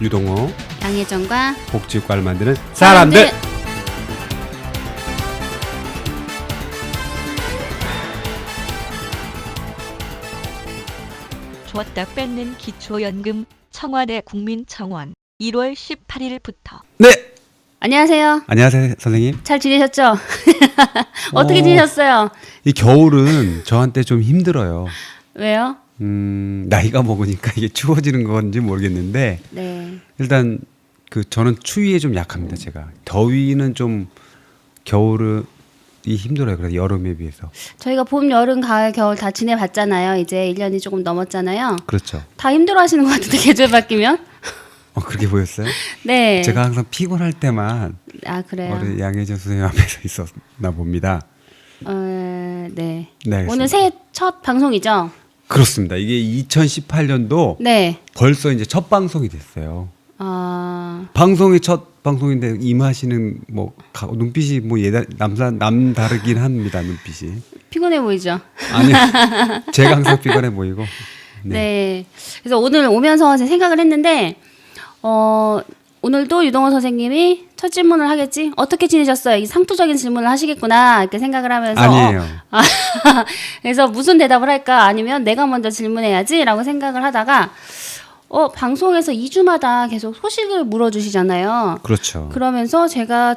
유동호 양혜정과 복지과를 만드는 사람들. 줬다 뺏는 기초연금 청와대 국민청원 1월 18일부터. 네. 안녕하세요. 안녕하세요, 선생님. 잘 지내셨죠? 어떻게 지내셨어요? 이 겨울은 저한테 좀 힘들어요. 왜요? 나이가 먹으니까 이게 추워지는 건지 모르겠는데 네. 일단 저는 추위에 좀 약합니다. 제가 더위는 좀 겨울이 힘들어요. 그래서 여름에 비해서. 저희가 봄, 여름, 가을, 겨울 다 지내봤잖아요. 이제 1년이 조금 넘었잖아요. 그렇죠. 다 힘들어하시는 것 같은데 계절 바뀌면? 그렇게 보였어요? 네. 제가 항상 피곤할 때만 그래요. 우리 양혜정 선생님 앞에서 있었나 봅니다. 네. 네, 알겠습니다. 오늘 새해 첫 방송이죠? 그렇습니다. 이게 2018년도 네. 벌써 이제 첫 방송이 됐어요. 아, 방송이 첫 방송인데 임하시는 눈빛이 남다르긴 합니다. 눈빛이. 피곤해 보이죠? 아니요. 제가 항상 피곤해 보이고. 네. 그래서 오늘 오면서 생각을 했는데, 오늘도 유동호 선생님이 첫 질문을 하겠지? 어떻게 지내셨어요? 이 상투적인 질문을 하시겠구나. 이렇게 생각을 하면서. 아니에요. 그래서 무슨 대답을 할까? 아니면 내가 먼저 질문해야지? 라고 생각을 하다가, 방송에서 2주마다 계속 소식을 물어주시잖아요. 그렇죠. 그러면서 제가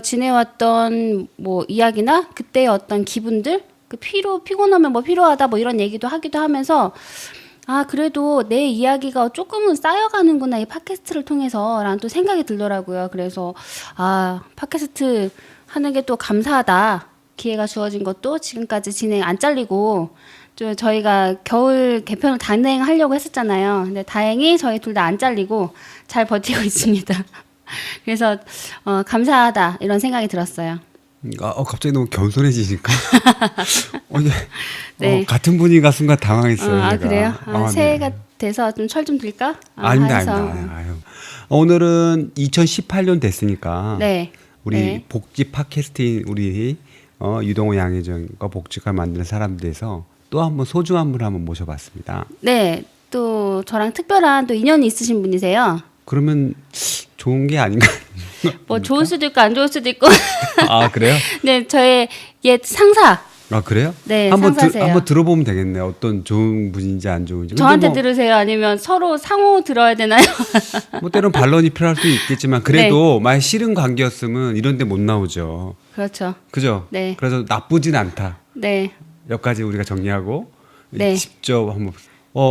지내왔던 이야기나 그때의 어떤 기분들, 피곤하면 필요하다 이런 얘기도 하기도 하면서 그래도 내 이야기가 조금은 쌓여가는구나 이 팟캐스트를 통해서라는 또 생각이 들더라고요. 그래서 팟캐스트 하는 게 또 감사하다. 기회가 주어진 것도 지금까지 진행 안 잘리고 저희가 겨울 개편을 단행하려고 했었잖아요. 근데 다행히 저희 둘 다 안 잘리고 잘 버티고 있습니다. 그래서 감사하다 이런 생각이 들었어요. 갑자기 너무 겸손해지니까. 이게 네. 같은 분위기가 순간 당황했어요. 제가. 그래요? 새해가 네. 돼서 좀 철 좀 들까? 아닙니다. 아유. 오늘은 2018년 됐으니까 네. 우리 네. 복지 팟캐스트인 우리 유동호 양혜정과 복지과 만드는 사람들에서 또 한번 소중한 분을 한번 모셔봤습니다. 네. 또 저랑 특별한 또 인연이 있으신 분이세요. 그러면 좋은 게 아닌가? 좋을 수도 있고 안 좋을 수도 있고. 그래요? 네, 저의 옛 상사. 그래요? 네, 한번 상사세요. 한번 들어보면 되겠네요. 어떤 좋은 분인지 안 좋은지. 저한테 들으세요? 아니면 서로 상호 들어야 되나요? 때론 반론이 필요할 수 있겠지만 그래도 만약 싫은 관계였으면 이런 데 못 나오죠. 그렇죠. 그죠? 네. 그래서 나쁘진 않다. 네. 여기까지 우리가 정리하고 네. 직접 한번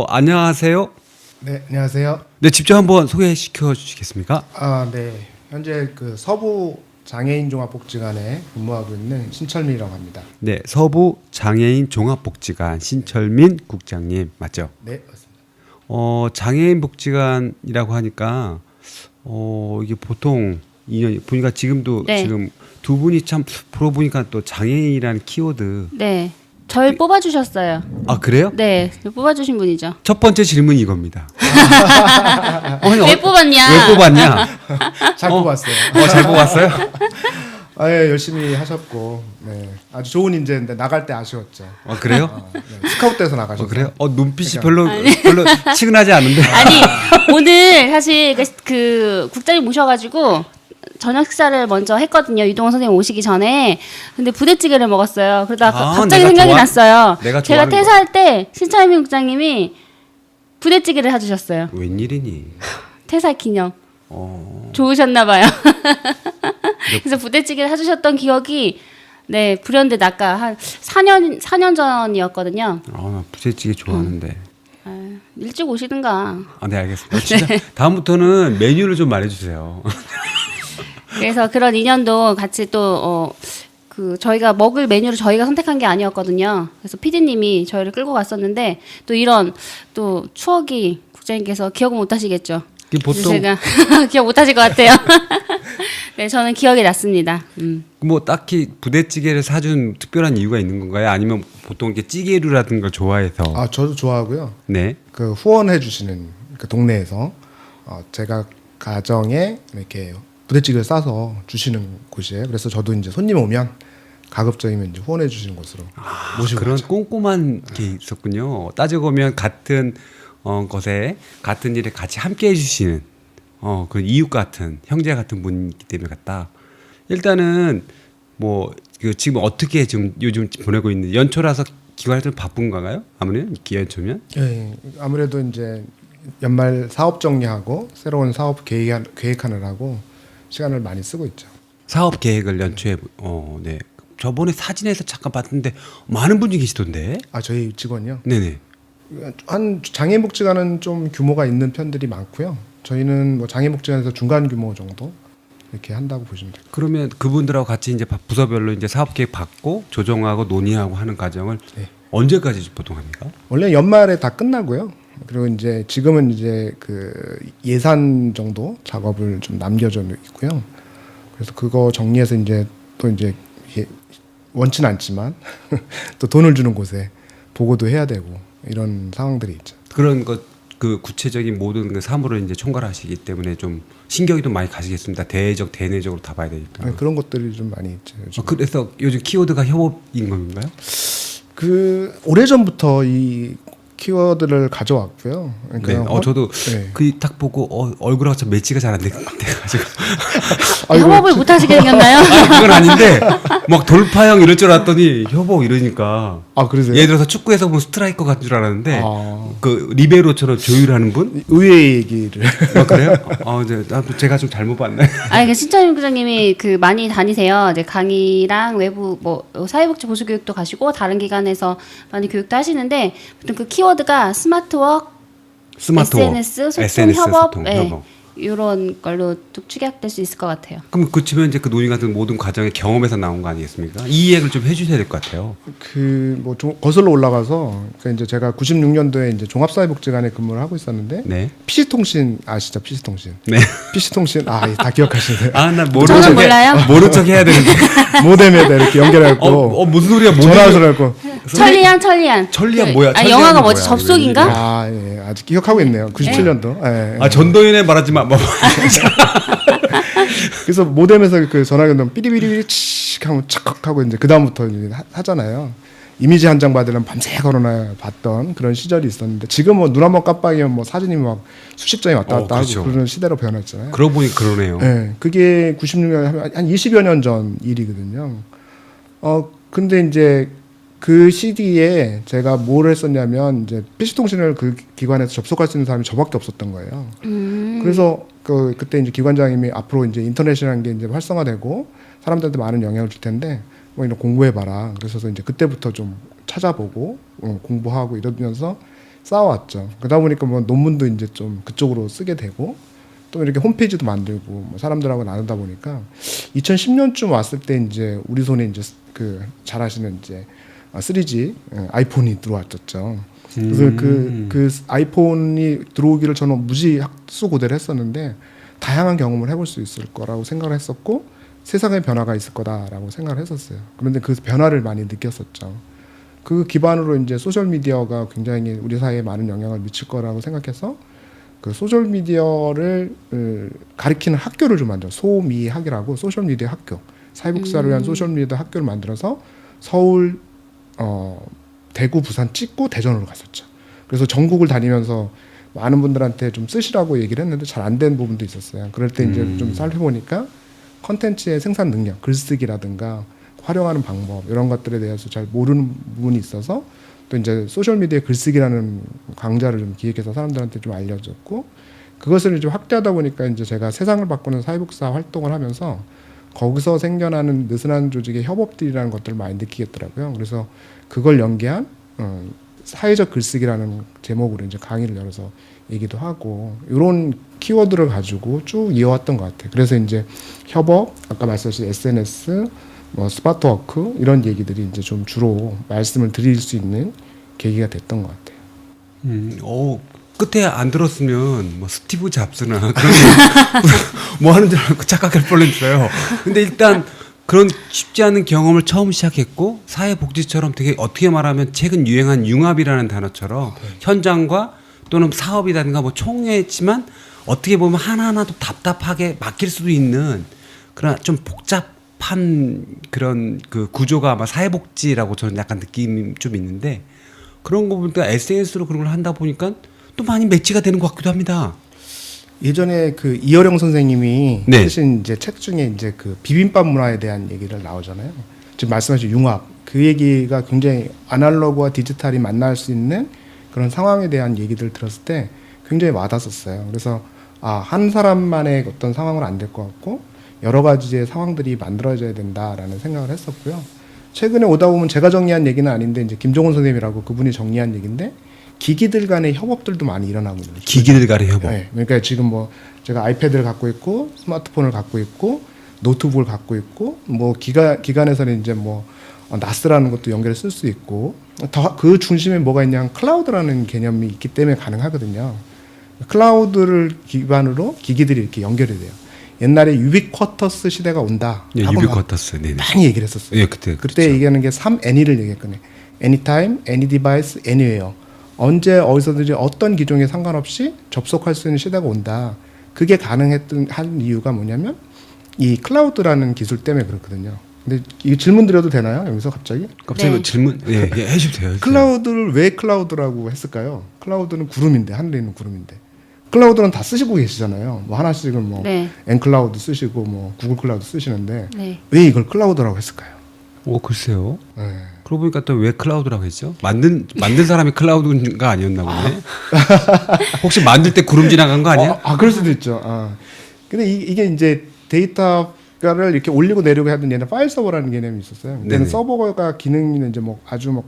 안녕하세요. 네, 안녕하세요. 네, 직접 한번 소개시켜 주시겠습니까? 네. 현재 서부 장애인 종합복지관에 근무하고 있는 신철민이라고 합니다. 네, 서부 장애인 종합복지관 신철민 국장님 맞죠? 네, 맞습니다. 장애인 복지관이라고 하니까 이게 보통 인연이 보니까 지금도 네. 지금 두 분이 참 풀어보니까 또 장애인이라는 키워드. 네. 절 뽑아주셨어요. 그래요? 네. 뽑아주신 분이죠. 첫 번째 질문이 이겁니다. 왜 뽑았냐? 왜 뽑았냐? 잘 뽑았어요. 잘 뽑았어요? 예, 열심히 하셨고, 네, 아주 좋은 인재인데 나갈 때 아쉬웠죠. 그래요? 네, 스카우트에서 나가셨어요. 그래요? 눈빛이 그러니까. 별로 치근하지 않은데. 아니 오늘 사실 그 국장님 모셔가지고 저녁 식사를 먼저 했거든요. 유동호 선생님 오시기 전에. 근데 부대찌개를 먹었어요. 그러다가 갑자기 생각이 났어요. 내가 제가 좋아하는 퇴사할 때 신철민 국장님이 부대찌개를 해주셨어요. 웬일이니? 퇴사 기념. 좋으셨나 봐요. 그래서 부대찌개를 해주셨던 기억이 불현듯 아까 한 4년 전이었거든요. 나 부대찌개 좋아하는데. 일찍 오시든가. 네, 알겠습니다. 진짜 다음부터는 메뉴를 좀 말해주세요. 그래서 그런 인연도 같이 또 저희가 먹을 메뉴를 저희가 선택한 게 아니었거든요. 그래서 PD님이 저희를 끌고 갔었는데 또 이런 또 추억이 국장님께서 기억을 못 하시겠죠. 보통 제가 기억 못 하실 것 같아요. 네, 저는 기억이 났습니다. 딱히 부대찌개를 사준 특별한 이유가 있는 건가요? 아니면 보통 이렇게 찌개류라든 걸 좋아해서? 저도 좋아하고요. 네. 후원해 주시는 동네에서 제가 가정에 이렇게 부대찌개를 싸서 주시는 곳이에요. 그래서 저도 이제 손님 오면 가급적이면 이제 후원해 주시는 곳으로 모시고 그런 가죠. 꼼꼼한 게 있었군요. 따지고 보면 같은 것에 같은 일에 같이 함께 해주시는 그 이웃 같은 형제 같은 분이기 때문에 갔다. 일단은 뭐 지금 어떻게 지금 요즘 보내고 있는 연초라서 기관이 좀 바쁜 건가요? 아무래도 기연초면? 예, 아무래도 이제 연말 사업 정리하고 새로운 사업 계획하느라고 시간을 많이 쓰고 있죠. 사업 계획을 연초에 네. 저번에 사진에서 잠깐 봤는데 많은 분이 계시던데. 아, 저희 직원요. 네네. 한 장애복지관은 좀 규모가 있는 편들이 많고요. 저희는 뭐 장애복지관에서 중간 규모 정도 이렇게 한다고 보시면 돼요. 그러면 그분들하고 같이 이제 부서별로 이제 사업 계획 받고 조정하고 논의하고 하는 과정을 네. 언제까지 보통 합니까? 원래 연말에 다 끝나고요. 그리고 이제 지금은 이제 그 예산 정도 작업을 좀 남겨져 있고요. 그래서 그거 정리해서 이제 또 이제 이게 원치는 않지만 또 돈을 주는 곳에 보고도 해야 되고 이런 상황들이 있죠. 그런 그 구체적인 모든 그 사물을 이제 총괄하시기 때문에 좀 신경이 좀 많이 가시겠습니다. 대외적, 대내적으로 다 봐야 되니까. 네, 그런 것들이 좀 많이 있죠. 요즘. 그래서 요즘 키워드가 협업인 건가요? 그 오래전부터 이 키워드를 가져왔고요. 그러니까 네. 저도 네. 그 딱 보고 얼굴하고 좀 매치가 잘 안 돼가지고 협업을 못 하시게 생겼나요? 그건 아닌데 막 돌파형 이럴 줄 알았더니 협업 이러니까 아, 그러세요? 예를 들어서 축구에서 보면 스트라이커 같은 줄 알았는데 아. 그 리베로처럼 조율하는 분? 의외의 얘기를 그래요? 이제 제가 좀 잘못 봤네. 아니, 신천임 부장님이 그 많이 다니세요. 이제 강의랑 외부 뭐 사회복지 보수 교육도 가시고 다른 기관에서 많이 교육도 하시는데 보통 그 키워드가 스마트워크, SNS, 소통, 협업, 이런 걸로 쭉 축약될 수 있을 것 같아요. 그럼 그치면 이제 그 논의 같은 모든 과정의 경험에서 나온 거 아니겠습니까? 이 이야기를 좀 해주셔야 될 것 같아요. 그 뭐 거슬러 올라가서 그러니까 이제 제가 96년도에 이제 종합사회복지관에 근무를 하고 있었는데 네. PC통신 아시죠? PC통신. 네. PC통신 다 기억하시네요. 나 저는 몰라요. 모른 척 해야 되는데. 모뎀에다 이렇게 연결하고 무슨 소리야? 전화를 하고 천리안. 뭐야? 아, 영화가 뭐지? 뭐야? 접속인가? 예, 아직 기억하고 있네요. 97년도. 예. 전도연에 말하지 마. 그래서 모뎀에서 그 전화 연동 삐리삐리삐리 칙 하면 착 하고 이제 그 다음부터 하잖아요. 이미지 한 장 받으려면 밤새 걸어놔 봤던 그런 시절이 있었는데 지금 뭐 눈 한번 깜빡이면 뭐 사진이 막 수십 장이 왔다 갔다 그렇죠. 하고 그런 시대로 변했잖아요. 그러고 보니 그러네요. 네, 그게 96년 한 20여 년 전 일이거든요. 근데 이제 그 시기에 제가 뭘 했었냐면 이제 PC통신을 그 기관에서 접속할 수 있는 사람이 저밖에 없었던 거예요. 그래서 그때 이제 기관장님이 앞으로 이제 인터넷이라는 게 이제 활성화되고 사람들한테 많은 영향을 줄 텐데 뭐 이런 공부해봐라. 그래서 이제 그때부터 좀 찾아보고 공부하고 이러면서 쌓아왔죠. 그러다 보니까 뭐 논문도 이제 좀 그쪽으로 쓰게 되고 또 이렇게 홈페이지도 만들고 뭐 사람들하고 나누다 보니까 2010년쯤 왔을 때 이제 우리 손에 이제 그 잘 아시는 이제 3G 아이폰이 들어왔었죠. 그래서 그 아이폰이 들어오기를 저는 무지 학수고대를 했었는데 다양한 경험을 해볼 수 있을 거라고 생각을 했었고 세상의 변화가 있을 거다라고 생각을 했었어요. 그런데 그 변화를 많이 느꼈었죠. 그 기반으로 이제 소셜 미디어가 굉장히 우리 사회에 많은 영향을 미칠 거라고 생각해서 그 소셜 미디어를 가리키는 학교를 좀 만들어 소미학이라고 소셜 미디어 학교 사회복지사를 위한 소셜 미디어 학교를 만들어서 서울 대구, 부산 찍고 대전으로 갔었죠. 그래서 전국을 다니면서 많은 분들한테 좀 쓰시라고 얘기를 했는데 잘 안 된 부분도 있었어요. 그럴 때 이제 좀 살펴보니까 컨텐츠의 생산 능력, 글쓰기라든가 활용하는 방법 이런 것들에 대해서 잘 모르는 부분이 있어서 또 이제 소셜 미디어 글쓰기라는 강좌를 좀 기획해서 사람들한테 좀 알려줬고 그것을 좀 확대하다 보니까 이제 제가 세상을 바꾸는 사회복지사 활동을 하면서 거기서 생겨나는 느슨한 조직의 협업들이라는 것들을 많이 느끼겠더라고요. 그래서 그걸 연계한 사회적 글쓰기라는 제목으로 이제 강의를 열어서 얘기도 하고 이런 키워드를 가지고 쭉 이어왔던 것 같아요. 그래서 이제 협업, 아까 말씀하신 SNS, 뭐 스마트워크 이런 얘기들이 이제 좀 주로 말씀을 드릴 수 있는 계기가 됐던 것 같아요. 끝에 안 들었으면 뭐 스티브 잡스나 그런 뭐 하는 줄 알고 착각할 뻔했어요. 근데 일단 그런 쉽지 않은 경험을 처음 시작했고 사회복지처럼 되게 어떻게 말하면 최근 유행한 융합이라는 단어처럼 현장과 또는 사업이라든가 뭐 총회지만 어떻게 보면 하나하나도 답답하게 맡길 수도 있는 그런 좀 복잡한 그런 그 구조가 아마 사회복지라고 저는 약간 느낌이 좀 있는데 그런 거 보니까 SNS로 그런 걸 한다 보니까 또 많이 매치가 되는 것 같기도 합니다. 예전에 그 이어령 선생님이 네. 쓰신 이제 책 중에 이제 그 비빔밥 문화에 대한 얘기를 나오잖아요. 지금 말씀하신 융합 그 얘기가 굉장히 아날로그와 디지털이 만날 수 있는 그런 상황에 대한 얘기들 들었을 때 굉장히 와닿았었어요. 그래서 한 사람만의 어떤 상황은 안 될 것 같고 여러 가지의 상황들이 만들어져야 된다라는 생각을 했었고요. 최근에 오다 보면 제가 정리한 얘기는 아닌데 이제 김종훈 선생님이라고 그분이 정리한 얘기인데 기기들 간의 협업들도 많이 일어나고 있는 거죠. 기기들 간의 협업. 네, 그러니까 지금 뭐 제가 아이패드를 갖고 있고 스마트폰을 갖고 있고 노트북을 갖고 있고 뭐 기관에서는 이제 뭐 나스라는 것도 연결해 쓸 수 있고 더 그 중심에 뭐가 있냐면 클라우드라는 개념이 있기 때문에 가능하거든요. 클라우드를 기반으로 기기들이 이렇게 연결이 돼요. 옛날에 유비쿼터스 시대가 온다. 예, 하고 유비쿼터스. 네네. 많이 얘기를 했었어요. 예, 그때 그때 얘기하는 게 3Any를 얘기했거든요. Anytime, Any Device, Anywhere. 언제 어디서든지 어떤 기종에 상관없이 접속할 수 있는 시대가 온다. 그게 가능했던 한 이유가 뭐냐면 이 클라우드라는 기술 때문에 그렇거든요. 근데 이 질문 드려도 되나요? 여기서 갑자기? 갑자기 네. 질문 해주세요. 해주세요. 클라우드를 왜 클라우드라고 했을까요? 클라우드는 구름인데 하늘에 있는 구름인데. 클라우드는 다 쓰시고 계시잖아요. 뭐 하나씩은 뭐 네. 엔클라우드 쓰시고 뭐 구글 클라우드 쓰시는데 네. 왜 이걸 클라우드라고 했을까요? 글쎄요. 네. 그러고 보니까 또 왜 클라우드라고 했죠? 만든 사람이 클라우드가 아니었나 보네. 혹시 만들 때 구름 지나간 거 아니야? 그럴 수도 있죠. 근데 이게 이제 데이터를 이렇게 올리고 내리고 하던 얘는 파일 서버라는 개념이 있었어요. 그때는 네네. 서버가 기능이 이제 뭐 아주 막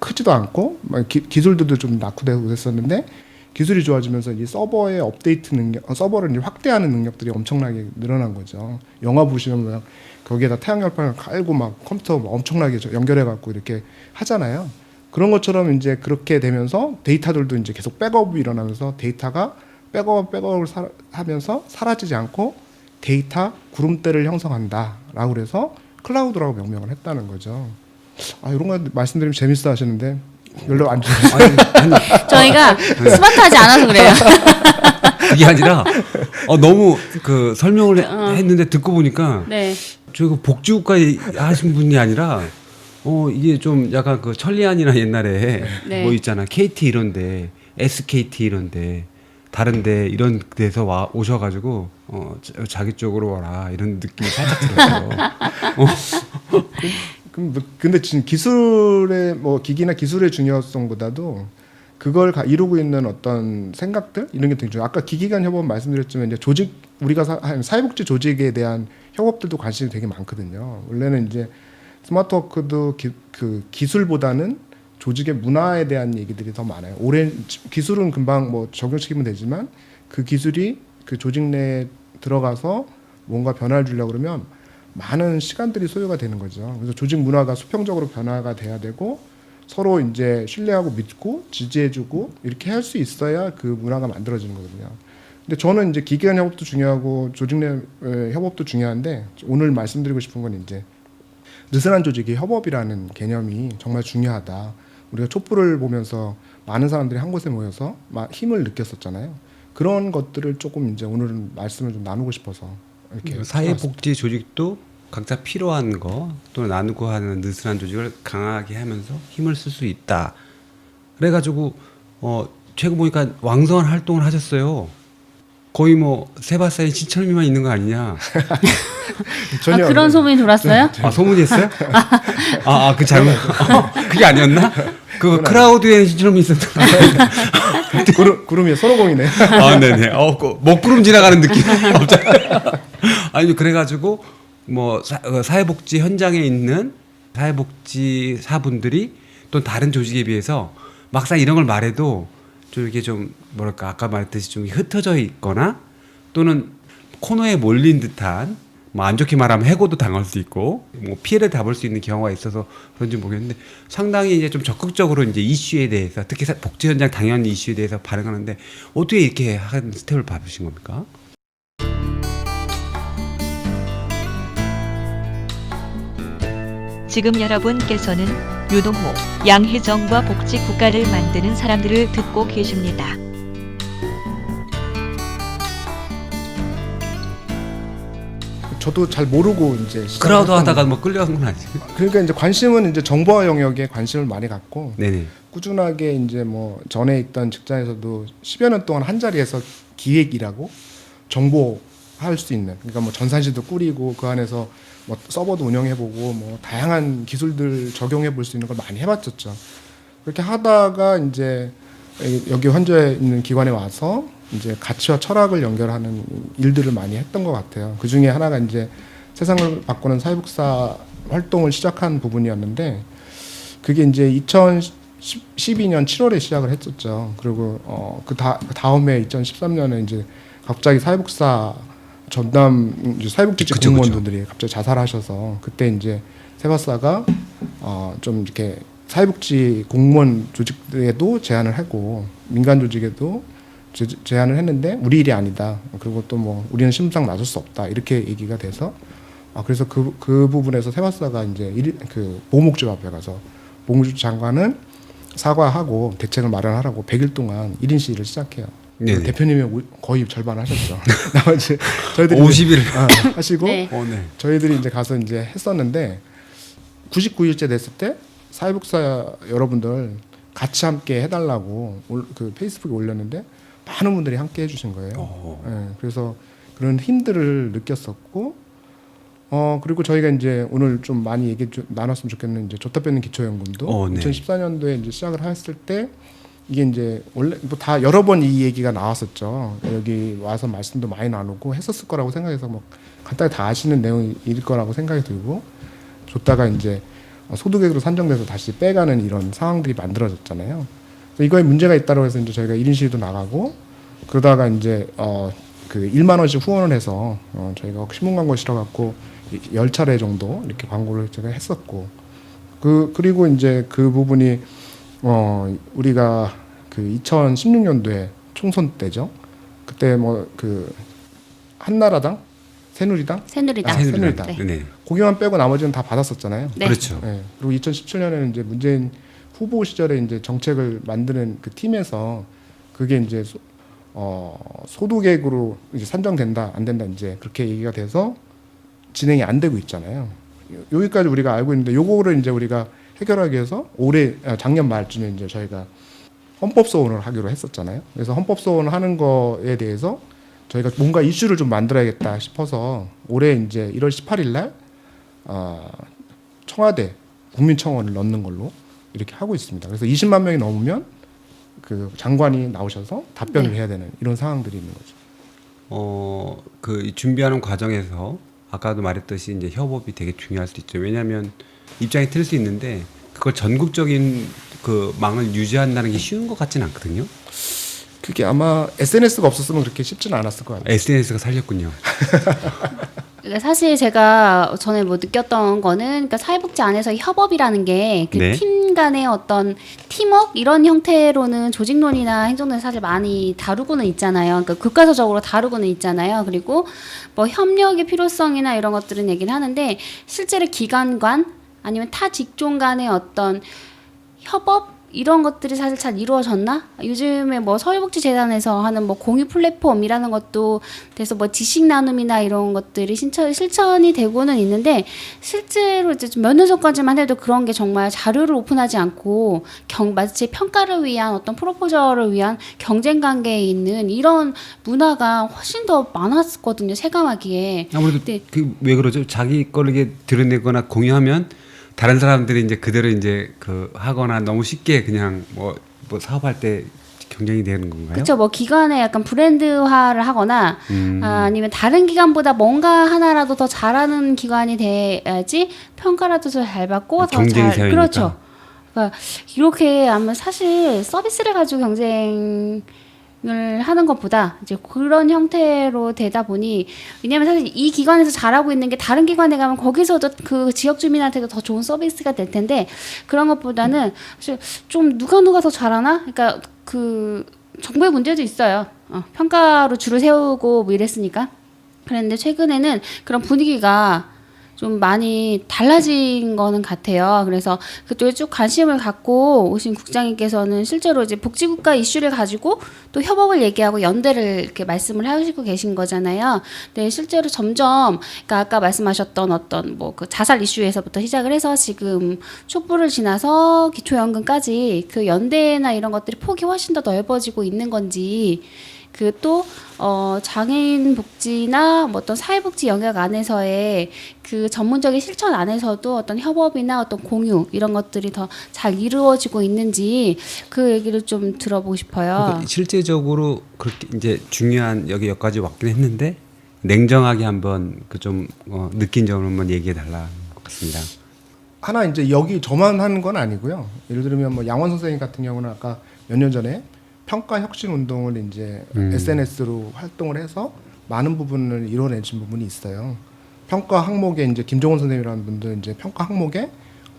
크지도 않고 기술들도 좀 낙후되고 그랬었는데 기술이 좋아지면서 이 서버의 업데이트 능력, 서버를 이제 확대하는 능력들이 엄청나게 늘어난 거죠. 영화 보시면 뭐 거기에다 태양열판을 깔고 막 컴퓨터 막 엄청나게 연결해 갖고 이렇게 하잖아요. 그런 것처럼 이제 그렇게 되면서 데이터들도 이제 계속 백업이 일어나면서 데이터가 백업을 하면서 사라지지 않고 데이터 구름대를 형성한다라고 그래서 클라우드라고 명명을 했다는 거죠. 이런 거 말씀드리면 재밌어 하시는데 연락 안 주세요. 저희가 스마트하지 않아서 그래요. 그게 아니라 너무 그 설명을 했는데 듣고 보니까 네. 저희가 복지국가 하신 분이 아니라 이게 좀 약간 그 천리안이나 옛날에 네. 뭐 있잖아 KT 이런데 SKT 이런데 다른데 이런 데서 오셔가지고 자기 쪽으로 와라 이런 느낌이 살짝 들었어요. 근데 지금 기술의 뭐 기기나 기술의 중요성보다도 그걸 이루고 있는 어떤 생각들 이런 게 되게 중요해요. 아까 기기 간 협업 말씀드렸지만 이제 조직 우리가 사회복지 조직에 대한 협업들도 관심이 되게 많거든요. 원래는 이제 스마트워크도 그 기술보다는 조직의 문화에 대한 얘기들이 더 많아요. 기술은 금방 뭐 적용시키면 되지만 그 기술이 그 조직 내에 들어가서 뭔가 변화를 주려고 그러면 많은 시간들이 소요가 되는 거죠. 그래서 조직 문화가 수평적으로 변화가 돼야 되고 서로 이제 신뢰하고 믿고 지지해주고 이렇게 할 수 있어야 그 문화가 만들어지는 거거든요. 근데 저는 이제 기기 간 협업도 중요하고 조직 내 협업도 중요한데 오늘 말씀드리고 싶은 건 이제 느슨한 조직의 협업이라는 개념이 정말 중요하다. 우리가 촛불을 보면서 많은 사람들이 한 곳에 모여서 힘을 느꼈었잖아요. 그런 것들을 조금 이제 오늘은 말씀을 좀 나누고 싶어서 이렇게 사회복지 조직도 각자 필요한 거 또는 나누고 하는 느슨한 조직을 강하게 하면서 힘을 쓸 수 있다. 그래가지고 최근 보니까 왕성한 활동을 하셨어요. 거의 뭐 세바사인 신철미만 있는 거 아니냐? 전혀 그런 소문이 돌았어요? 소문이 있어요? 그 잘못 그게 아니었나? 그 크라우드에 신철미 있었던. 구름이 손오공이네. 네네. 먹구름 지나가는 느낌. 아니 그래가지고 뭐 사회복지 현장에 있는 사회복지사분들이 또 다른 조직에 비해서 막상 이런 걸 말해도 좀 이렇게 좀 뭐랄까 아까 말했듯이 좀 흩어져 있거나 또는 코너에 몰린 듯한 뭐 안 좋게 말하면 해고도 당할 수 있고 뭐 피해를 당할 수 있는 경우가 있어서 그런지 모르겠는데 상당히 이제 좀 적극적으로 이제 이슈에 대해서 특히 복지 현장 당연 이슈에 대해서 반응하는데 어떻게 이렇게 한 스텝을 밟으신 겁니까? 지금 여러분께서는 유동호, 양혜정과 복지 국가를 만드는 사람들을 듣고 계십니다. 저도 잘 모르고 이제 크라우드 시작했던- 하다가 뭐 끌려간 건 아니에요? 그러니까 이제 관심은 이제 정보화 영역에 관심을 많이 갖고 네네. 꾸준하게 이제 뭐 전에 있던 직장에서도 10여 년 동안 한 자리에서 기획이라고 정보할 수 있는, 그러니까 뭐 전산실도 꾸리고 그 안에서 뭐 서버도 운영해보고 뭐 다양한 기술들 적용해볼 수 있는 걸 많이 해봤었죠. 그렇게 하다가 이제 여기 현재 있는 기관에 와서 이제 가치와 철학을 연결하는 일들을 많이 했던 것 같아요. 그 중에 하나가 이제 세상을 바꾸는 사회복사 활동을 시작한 부분이었는데, 그게 이제 2012년 7월에 시작을 했었죠. 그리고 그 다음에 2013년에 이제 갑자기 사회복사 전담 이제 사회복지직 그쵸, 공무원들이 갑자기 자살하셔서, 그때 이제 세바사가 좀 이렇게 사회복지 공무원 조직에도 제안을 하고 민간 조직에도 제안을 했는데 우리 일이 아니다. 그리고 또 뭐 우리는 신분상 나설 수 없다. 이렇게 얘기가 돼서 그래서 그 부분에서 세바사가 이제 그 보호목적 앞에 가서 보호목적 장관은 사과하고 대책을 마련하라고 100일 동안 1인 시위를 시작해요. 네네. 대표님이 거의 절반을 하셨죠. 나머지 저희들이 50일 하시고 네. 네. 저희들이 이제 가서 이제 했었는데 99일째 됐을 때 사회복사 여러분들 같이 함께 해달라고 그 페이스북에 올렸는데 많은 분들이 함께 해주신 거예요. 예, 그래서 그런 힘들을 느꼈었고, 그리고 저희가 이제 오늘 좀 많이 나눴으면 좋겠는 이제 조타빼는 기초연금도 네. 2014년도에 이제 시작을 했을 때 이게 이제 원래 뭐 다 여러 번 이 얘기가 나왔었죠. 여기 와서 말씀도 많이 나누고 했었을 거라고 생각해서 뭐 간단히 다 아시는 내용일 거라고 생각이 들고, 줬다가 이제 소득액으로 산정돼서 다시 빼가는 이런 상황들이 만들어졌잖아요. 이거에 문제가 있다고 해서 이제 저희가 1인 시위도 나가고, 그러다가 이제 그 1만 원씩 후원을 해서 저희가 신문 광고 실어갖고 10차례 정도 이렇게 광고를 제가 했었고, 그리고 이제 그 부분이 우리가 그 2016년도에 총선 때죠. 그때 뭐 그 한나라당, 새누리당, 새누리당. 네. 네. 네. 고기만 빼고 나머지는 다 받았었잖아요. 네. 그렇죠. 네. 그리고 2017년에는 이제 문재인 후보 시절에 이제 정책을 만드는 그 팀에서 그게 이제 소득액으로 이제 산정된다 안 된다 이제 그렇게 얘기가 돼서 진행이 안 되고 있잖아요. 여기까지 우리가 알고 있는데 요거를 이제 우리가 해결하기 위해서 작년 말쯤에 이제 저희가 헌법 소원을 하기로 했었잖아요. 그래서 헌법 소원을 하는 거에 대해서 저희가 뭔가 이슈를 좀 만들어야겠다 싶어서 올해 이제 1월 18일 날 청와대 국민청원을 넣는 걸로 이렇게 하고 있습니다. 그래서 20만 명이 넘으면 그 장관이 나오셔서 답변을 해야 되는 이런 상황들이 있는 거죠. 그 준비하는 과정에서 아까도 말했듯이 이제 협업이 되게 중요할 수 있죠. 왜냐하면 입장이 틀릴 수 있는데 그걸 전국적인 그 망을 유지한다는 게 쉬운 것 같지는 않거든요. 그게 아마 SNS가 없었으면 그렇게 쉽지는 않았을 것 같아요. SNS가 살렸군요. 그러니까 사실 제가 전에 뭐 느꼈던 거는, 그러니까 사회복지 안에서 협업이라는 게 그 네. 팀 간의 어떤 팀워크 이런 형태로는 조직론이나 행정론 사실 많이 다루고는 있잖아요. 그러니까 교과서적으로 다루고는 있잖아요. 그리고 뭐 협력의 필요성이나 이런 것들은 얘기를 하는데, 실제로 기관 간 아니면 타 직종 간의 어떤 협업 이런 것들이 사실 잘 이루어졌나? 요즘에 뭐 사회복지재단에서 하는 뭐 공유 플랫폼이라는 것도 돼서 뭐 지식 나눔이나 이런 것들이 실천이 되고는 있는데, 실제로 이제 몇 년 전까지만 해도 그런 게 정말 자료를 오픈하지 않고 마치 평가를 위한 어떤 프로포저를 위한 경쟁 관계에 있는 이런 문화가 훨씬 더 많았거든요, 체감하기에. 아무래도 네. 그 왜 그러죠? 자기 걸 이게 드러내거나 공유하면 다른 사람들이 이제 그대로 이제 그 하거나 너무 쉽게 그냥 뭐 사업할 때 경쟁이 되는 건가요? 그렇죠. 뭐 기관에 약간 브랜드화를 하거나 아니면 다른 기관보다 뭔가 하나라도 더 잘하는 기관이 돼야지 평가라도 더 잘 받고 더 경쟁 잘 사회니까. 그렇죠. 그러니까 이렇게 하면 사실 서비스를 가지고 경쟁을 하는 것보다 이제 그런 형태로 되다 보니, 왜냐하면 사실 이 기관에서 잘하고 있는 게 다른 기관에 가면 거기서도 그 지역 주민한테도 더 좋은 서비스가 될 텐데, 그런 것보다는 사실 좀 누가 더 잘하나? 그러니까 그 정부의 문제도 있어요. 평가로 줄을 세우고 뭐 이랬으니까. 그랬는데 최근에는 그런 분위기가 좀 많이 달라진 거는 같아요. 그래서 그쪽에 쭉 관심을 갖고 오신 국장님께서는 실제로 이제 복지국가 이슈를 가지고 또 협업을 얘기하고 연대를 이렇게 말씀을 하시고 계신 거잖아요. 근데 실제로 점점 그러니까 아까 말씀하셨던 어떤 뭐 그 자살 이슈에서부터 시작을 해서 지금 촛불을 지나서 기초연금까지 그 연대나 이런 것들이 폭이 훨씬 더 넓어지고 있는 건지 그 또 장애인 복지나 뭐 어떤 사회복지 영역 안에서의 그 전문적인 실천 안에서도 어떤 협업이나 어떤 공유 이런 것들이 더 잘 이루어지고 있는지 그 얘기를 좀 들어보고 싶어요. 그러니까 실제적으로 그렇게 이제 중요한 여기까지 왔긴 했는데 냉정하게 한번 그 좀 느낀 점을 한번 얘기해 달라는 것 같습니다. 하나 이제 여기 저만 하는 건 아니고요. 예를 들면 뭐 양원 선생님 같은 경우는 아까 몇 년 전에 평가 혁신 운동을 이제 SNS로 활동을 해서 많은 부분을 이뤄내신 부분이 있어요. 평가 항목에 이제 김종원 선생님이라는 분들 이제 평가 항목에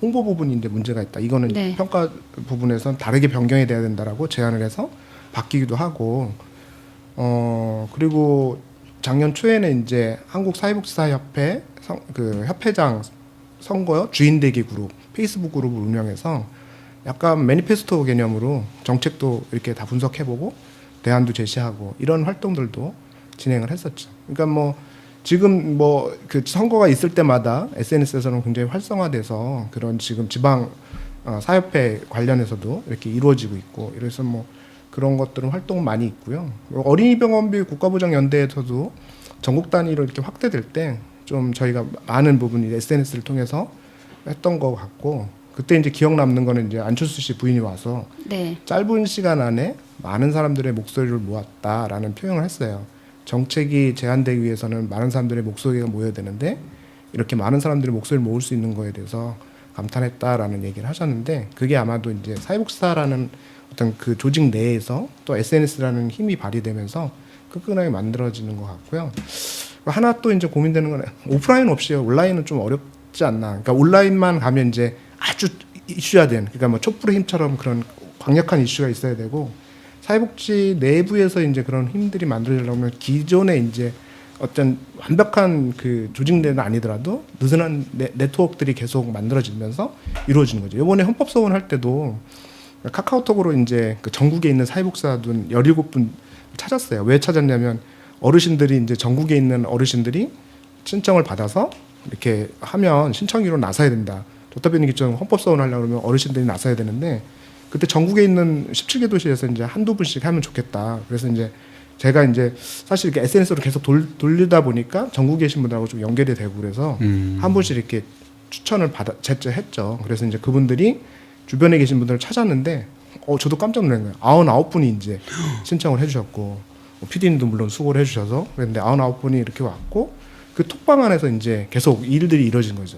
홍보 부분이 이제 문제가 있다. 이거는 네. 평가 부분에선 다르게 변경이 돼야 된다라고 제안을 해서 바뀌기도 하고 그리고 작년 초에는 이제 한국사회복지사협회 그 협회장 선거 주인되기 그룹 페이스북 그룹을 운영해서 약간 매니페스토 개념으로 정책도 이렇게 다 분석해보고 대안도 제시하고 이런 활동들도 진행을 했었죠. 그러니까 뭐 지금 뭐 그 선거가 있을 때마다 SNS에서는 굉장히 활성화돼서 그런 지금 지방 사협회 관련해서도 이렇게 이루어지고 있고 이래서 뭐 그런 것들은 활동 많이 있고요. 어린이병원비 국가보장연대에서도 전국 단위로 이렇게 확대될 때 좀 저희가 많은 부분이 SNS를 통해서 했던 것 같고 그때 이제 기억 남는 거는 이제 안철수 씨 부인이 와서 네. 짧은 시간 안에 많은 사람들의 목소리를 모았다라는 표현을 했어요. 정책이 제안되기 위해서는 많은 사람들의 목소리가 모여야 되는데 이렇게 많은 사람들의 목소리를 모을 수 있는 거에 대해서 감탄했다라는 얘기를 하셨는데 그게 아마도 이제 사회복지사라는 어떤 그 조직 내에서 또 SNS라는 힘이 발휘되면서 끈끈하게 만들어지는 것 같고요. 하나 또 이제 고민되는 건 오프라인 없이 온라인은 좀 어렵지 않나. 그러니까 온라인만 가면 이제 아주 이슈화된 그러니까 뭐 촛불의 힘처럼 그런 강력한 이슈가 있어야 되고 사회복지 내부에서 이제 그런 힘들이 만들어지려면 기존에 이제 어떤 완벽한 그 조직내는 아니더라도 느슨한 네트워크들이 계속 만들어지면서 이루어지는 거죠. 이번에 헌법소원 할 때도 카카오톡으로 이제 그 전국에 있는 사회복지사분 17분 찾았어요. 왜 찾았냐면 어르신들이 이제 전국에 있는 어르신들이 신청을 받아서 이렇게 하면 신청위로 나서야 된다. 조타변인 기처럼 헌법소원 하려고 그러면 어르신들이 나서야 되는데 그때 전국에 있는 17개 도시에서 이제 한두 분씩 하면 좋겠다. 그래서 이제 제가 이제 사실 이렇게 SNS로 계속 돌리다 보니까 전국에 계신 분들하고 좀 연결이 되고 그래서 한 분씩 이렇게 추천을 했죠. 그래서 이제 그분들이 주변에 계신 분들을 찾았는데 저도 깜짝 놀란 거예요. 99분이 이제 신청을 해주셨고 PD님도 물론 수고를 해주셔서 그랬는데 99분이 이렇게 왔고 그 톡방 안에서 이제 계속 일들이 이루어진 거죠.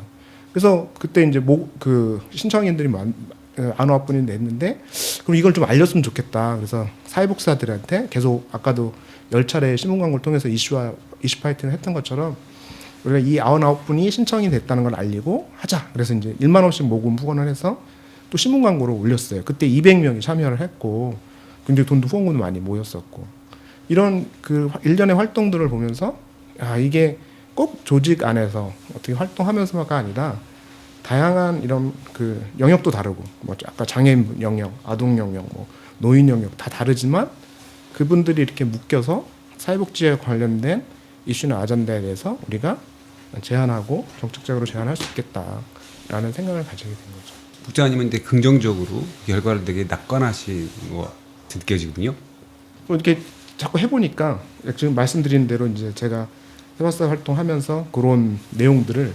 그래서 그때 이제 그 신청인들이 99분이 냈는데 그럼 이걸 좀 알렸으면 좋겠다. 그래서 사회복지사들한테 계속 아까도 10차례 신문 광고를 통해서 이슈 파이팅을 했던 것처럼 우리가 이 99분이 신청이 됐다는 걸 알리고 하자. 그래서 이제 1만 원씩 모금 후원을 해서 또 신문 광고를 올렸어요. 그때 200명이 참여를 했고 굉장히 돈도 후원금도 많이 모였었고 이런 그 일련의 활동들을 보면서 이게 꼭 조직 안에서 어떻게 활동하면서가 아니라 다양한 이런 그 영역도 다르고 뭐 아까 장애인 영역, 아동 영역, 뭐 노인 영역 다 다르지만 그분들이 이렇게 묶여서 사회복지에 관련된 이슈나 아젠다에 대해서 우리가 제안하고 정책적으로 제안할 수 있겠다라는 생각을 가지게 된 거죠. 국장님은 근데 긍정적으로 결과를 되게 낙관하신 거 느껴지거든요. 이렇게 자꾸 해보니까 지금 말씀드린 대로 이제 제가 해봤사 활동하면서 그런 내용들을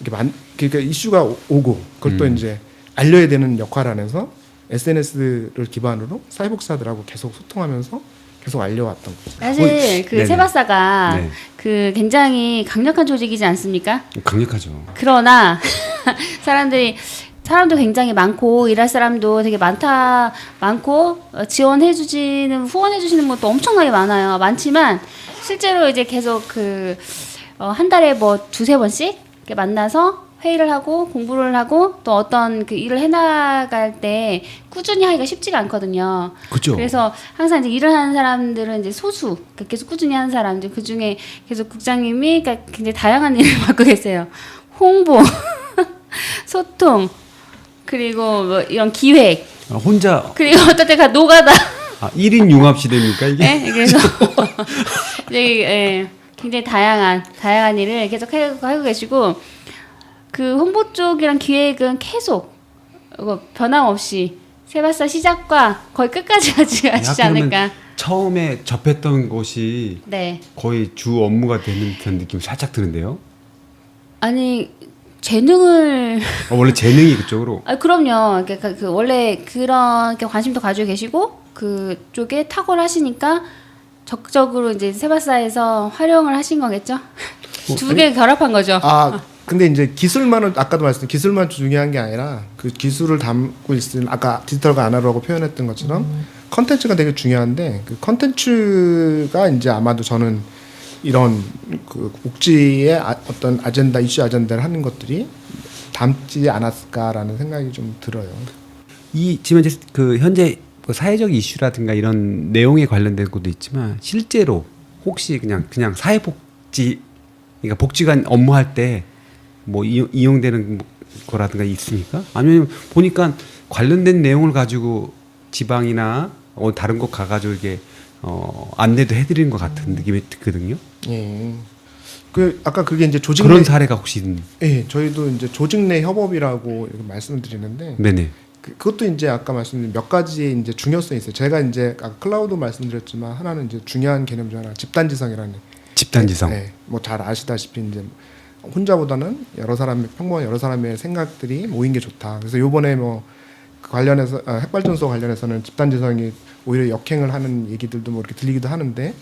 이렇게 그러니까 이슈가 오고 그걸 또 이제 알려야 되는 역할 안에서 SNS를 기반으로 사회복지사들하고 계속 소통하면서 계속 알려왔던 거죠. 사실 그 네네. 세바사가 네. 그 굉장히 강력한 조직이지 않습니까? 강력하죠. 그러나 사람도 굉장히 많고 일할 사람도 되게 많고 지원해주시는 후원해주시는 것도 엄청나게 많지만 실제로 이제 계속 한 달에 뭐 2-3번씩 이렇게 만나서 회의를 하고 공부를 하고 또 어떤 그 일을 해나갈 때 꾸준히 하기가 쉽지가 않거든요. 그렇죠. 그래서 항상 이제 일을 하는 사람들은 이제 소수, 그러니까 계속 꾸준히 하는 사람들 그 중에 계속 국장님이 그러니까 굉장히 다양한 일을 맡고 계세요. 홍보, 소통, 그리고 뭐 이런 기획, 혼자 그리고 어떨 때가 노가다. 1인 융합 시대입니까 이게? 네, 그래서 이제 굉장히 다양한 일을 계속 하고 계시고 그 홍보 쪽이랑 기획은 계속 변함없이 세바사 시작과 거의 끝까지 같이 가시지 그러면 않을까. 처음에 접했던 곳이 네. 거의 주 업무가 되는 듯한 느낌이 살짝 드는데요. 아니 재능을 원래 재능이 그쪽으로. 그럼요. 그러니까 그 원래 그런 게 관심도 가지고 계시고 그쪽에 탁월하시니까 적극적으로 이제 세바사에서 활용을 하신 거겠죠. 두 개 결합한 거죠. 근데 이제 기술만은 아까도 말씀드린 기술만 중요한 게 아니라 그 기술을 담고 있는 아까 디지털과 아날로그라고 표현했던 것처럼 컨텐츠가 되게 중요한데 그 컨텐츠가 이제 아마도 저는 이런 그 복지의 어떤 아젠다 이슈 아젠다를 하는 것들이 담지 않았을까라는 생각이 좀 들어요. 지금 이제 그 현재 그 사회적 이슈라든가 이런 내용에 관련된 것도 있지만 실제로 혹시 그냥 사회복지 그러니까 복지관 업무할 때 뭐 이용되는 거라든가 있습니까? 아니면 보니까 관련된 내용을 가지고 지방이나 다른 곳 가가지고 이게 안내도 해드리는 것 같은 느낌이 드거든요. 예. 그 아까 그게 이제 조직 그런 내 사례가 혹시 예, 저희도 이제 조직 내 협업이라고 이렇게 말씀을 드리는데 네네. 그것도 이제 아까 말씀드린 몇 가지의 이제 중요성이 있어요. 제가 이제 아까 클라우드 말씀드렸지만 하나는 이제 중요한 개념 중 하나 집단지성이라는 집단지성. 네, 뭐 잘 아시다시피 이제 혼자보다는 평범한 여러 사람의 생각들이 모인 게 좋다. 그래서 요번에 뭐 관련해서 핵발전소 관련해서는 집단지성이 오히려 역행을 하는 얘기들도 뭐 이렇게 들리기도 하는데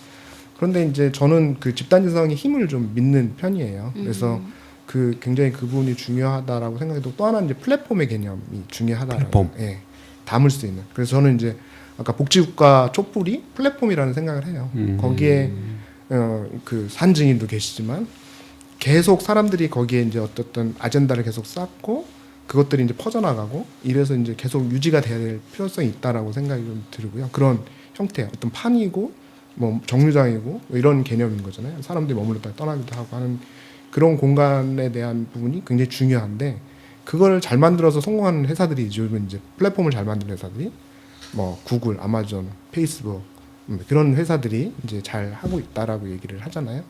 그런데 이제 저는 그 집단지성의 힘을 좀 믿는 편이에요. 그래서 그 굉장히 그 부분이 중요하다라고 생각해도 또 하나 이제 플랫폼의 개념이 중요하다라는 플랫폼. 예, 담을 수 있는. 그래서 저는 이제 아까 복지국가 촛불이 플랫폼이라는 생각을 해요. 거기에 그 산증인도 계시지만 계속 사람들이 거기에 이제 어떤 아젠다를 계속 쌓고 그것들이 이제 퍼져나가고 이래서 이제 계속 유지가 돼야 될 필요성이 있다라고 생각이 좀 들고요. 그런 형태 어떤 판이고 뭐 정류장이고 이런 개념인 거잖아요. 사람들이 머물렀다 떠나기도 하고 하는 그런 공간에 대한 부분이 굉장히 중요한데 그걸 잘 만들어서 성공하는 회사들이 요즘 이제 플랫폼을 잘 만드는 회사들이 뭐 구글, 아마존, 페이스북 그런 회사들이 이제 잘 하고 있다라고 얘기를 하잖아요.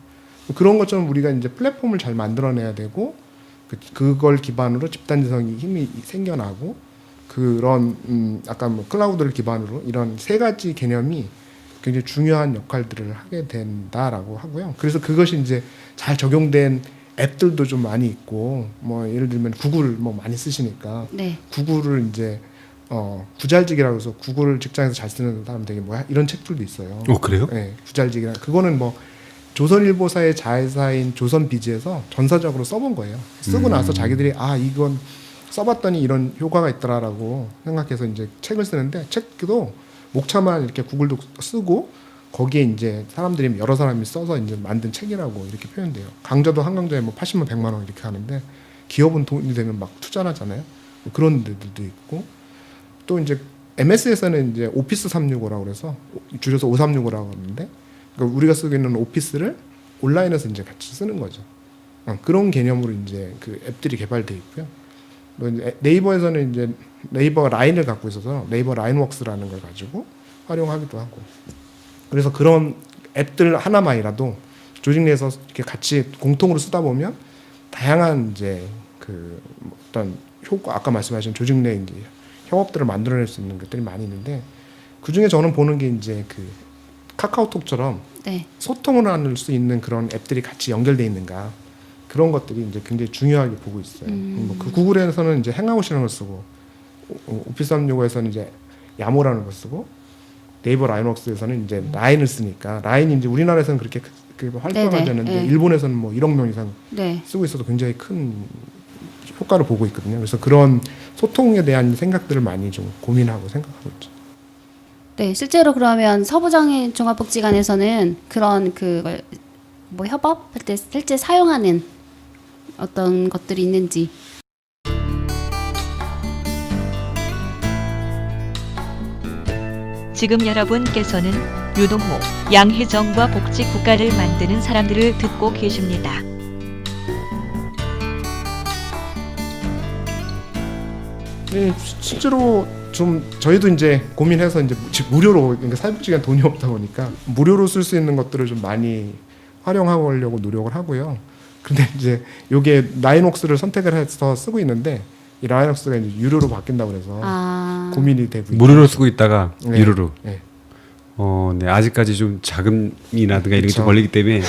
그런 것처럼 우리가 이제 플랫폼을 잘 만들어내야 되고 그걸 기반으로 집단지성이 힘이 생겨나고 그런 아까 뭐 클라우드를 기반으로 이런 세 가지 개념이 굉장히 중요한 역할들을 하게 된다라고 하고요. 그래서 그것이 이제 잘 적용된 앱들도 좀 많이 있고 뭐 예를 들면 구글 뭐 많이 쓰시니까 네. 구글을 이제 구잘직이라고 해서 구글 직장에서 잘 쓰는 사람 되게 뭐야 이런 책들도 있어요. 그래요? 네, 구잘직이라 그거는 뭐 조선일보사의 자회사인 조선비즈에서 전사적으로 써본 거예요. 쓰고 나서 자기들이 이건 써봤더니 이런 효과가 있더라라고 생각해서 이제 책을 쓰는데 책도 목차만 이렇게 구글도 쓰고 거기에 이제 사람들이 여러 사람이 써서 이제 만든 책이라고 이렇게 표현돼요. 강좌도 한 강좌에 뭐 80만 100만 원 이렇게 하는데 기업은 돈이 되면 막 투자를 하잖아요. 그런 데들도 있고 또 이제 MS에서는 이제 오피스 365라고 그래서 줄여서 5365라고 하는데 그러니까 우리가 쓰고 있는 오피스를 온라인에서 이제 같이 쓰는 거죠. 그런 개념으로 이제 그 앱들이 개발되어 있고요. 또 이제 네이버에서는 이제 네이버 라인을 갖고 있어서 네이버 라인웍스라는 걸 가지고 활용하기도 하고. 그래서 그런 앱들 하나만이라도 조직 내에서 이렇게 같이 공통으로 쓰다 보면 다양한 이제 그 어떤 효과 아까 말씀하신 조직 내 이제 협업들을 만들어낼 수 있는 것들이 많이 있는데 그 중에 저는 보는 게 이제 그 카카오톡처럼 네. 소통을 할 수 있는 그런 앱들이 같이 연결돼 있는가 그런 것들이 이제 굉장히 중요하게 보고 있어요. 뭐 그 구글에서는 이제 행아웃이라는 걸 쓰고 오피스 365에서는 이제 야모라는 걸 쓰고 네이버 라인웍스에서는 이제 라인을 쓰니까 라인이 이제 우리나라에서는 그렇게 활성화되는데 네네. 일본에서는 뭐 1억 명 이상 네. 쓰고 있어도 굉장히 큰 효과를 보고 있거든요. 그래서 그런 소통에 대한 생각들을 많이 좀 고민하고 생각하고 있죠. 네, 실제로 그러면 서부장애인 종합복지관에서는 그런 그걸 뭐 협업할 때 실제 사용하는 어떤 것들이 있는지. 지금 여러분께서는 유동호, 양혜정과 복지 국가를 만드는 사람들을 듣고 계십니다. 실제로 좀 저희도 이제 고민해서 이제 무료로, 그러니까 사회복지관 돈이 없다 보니까 무료로 쓸 수 있는 것들을 좀 많이 활용하려고 노력을 하고요. 근데 이제 요게 라인웍스를 선택을 해서 쓰고 있는데 이 라인웍스가 이제 유료로 바뀐다고 그래서 고민이 되고 무료로 쓰고 있다가 네. 유료로. 네. 네. 아직까지 좀 자금이라든가 이런 게 그쵸. 좀 걸리기 때문에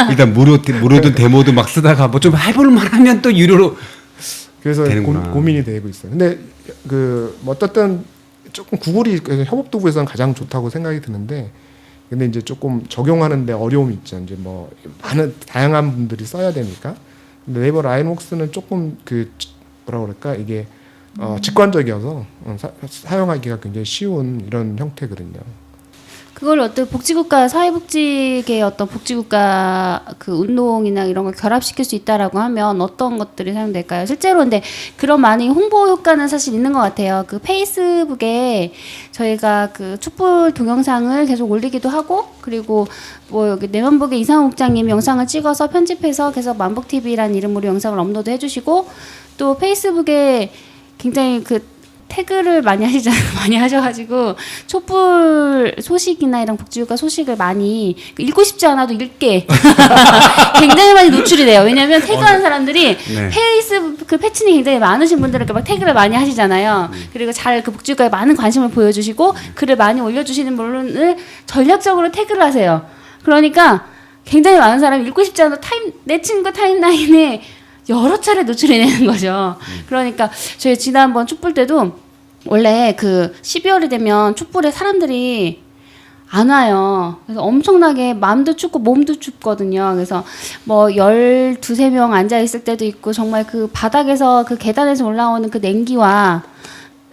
일단 무료든 데모든 막 쓰다가 뭐 좀 해볼 만하면 또 유료로. 그래서 되는구나. 고민이 되고 있어요. 근데 뭐 어떻든 조금 구글이 협업 도구에서는 가장 좋다고 생각이 드는데, 근데 이제 조금 적용하는데 어려움이 있죠. 이제 뭐 많은 다양한 분들이 써야 되니까. 근데 네이버 라인웍스는 조금 뭐라 그럴까, 이게 직관적이어서 사용하기가 굉장히 쉬운 이런 형태거든요. 그걸 어떤 복지국가 사회복지계의 어떤 복지국가 그 운동이나 이런 걸 결합시킬 수 있다라고 하면 어떤 것들이 사용될까요? 실제로 근데 그런 많이 홍보 효과는 사실 있는 것 같아요. 그 페이스북에 저희가 그 촛불 동영상을 계속 올리기도 하고, 그리고 뭐 여기 내면북의 이상호 국장님 영상을 찍어서 편집해서 계속 만복TV라는 이름으로 영상을 업로드 해주시고, 또 페이스북에 굉장히 그 태그를 많이 하셔가지고 촛불 소식이나 이런 복지국가 소식을 많이 읽고 싶지 않아도 읽게 굉장히 많이 노출이 돼요. 왜냐하면 태그하는 사람들이 네. 페이스북 그 패친이 굉장히 많으신 분들은 막 태그를 많이 하시잖아요. 그리고 잘 그 복지국가에 많은 관심을 보여주시고 글을 많이 올려주시는 분을 전략적으로 태그를 하세요. 그러니까 굉장히 많은 사람이 읽고 싶지 않아도 내 친구 타임라인에 여러 차례 노출이 되는 거죠. 그러니까 저희 지난번 촛불 때도 원래 그 12월이 되면 촛불에 사람들이 안 와요. 그래서 엄청나게 마음도 춥고 몸도 춥거든요. 그래서 뭐 12~13명 앉아 있을 때도 있고, 정말 그 바닥에서 그 계단에서 올라오는 그 냉기와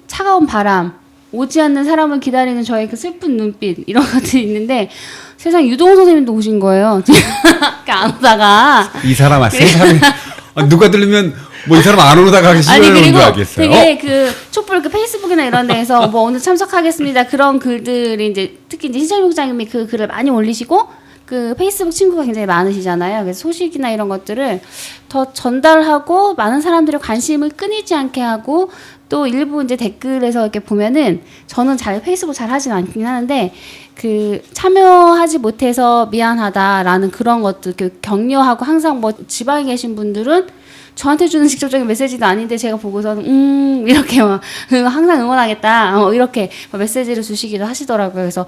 차가운 바람, 오지 않는 사람을 기다리는 저의 그 슬픈 눈빛, 이런 것들이 있는데, 세상에 유동호 선생님도 오신 거예요. 안 오다가. 이 사람 세상에 누가 들으면 뭐 이 사람 안 오다가 아니, 싫어하는 그리고 줄 알겠어요. 되게 그 촛불 그 페이스북이나 이런 데에서 뭐 오늘 참석하겠습니다, 그런 글들이 이제 특히 이제 신철민 국장님이 그 글을 많이 올리시고, 그 페이스북 친구가 굉장히 많으시잖아요. 그래서 소식이나 이런 것들을 더 전달하고 많은 사람들의 관심을 끊이지 않게 하고, 또 일부 이제 댓글에서 이렇게 보면은, 저는 잘 페이스북 잘 하진 않긴 하는데 그 참여하지 못해서 미안하다라는 그런 것들 격려하고, 항상 뭐 지방에 계신 분들은 저한테 주는 직접적인 메시지도 아닌데 제가 보고서는 이렇게 막 항상 응원하겠다 이렇게 메시지를 주시기도 하시더라고요. 그래서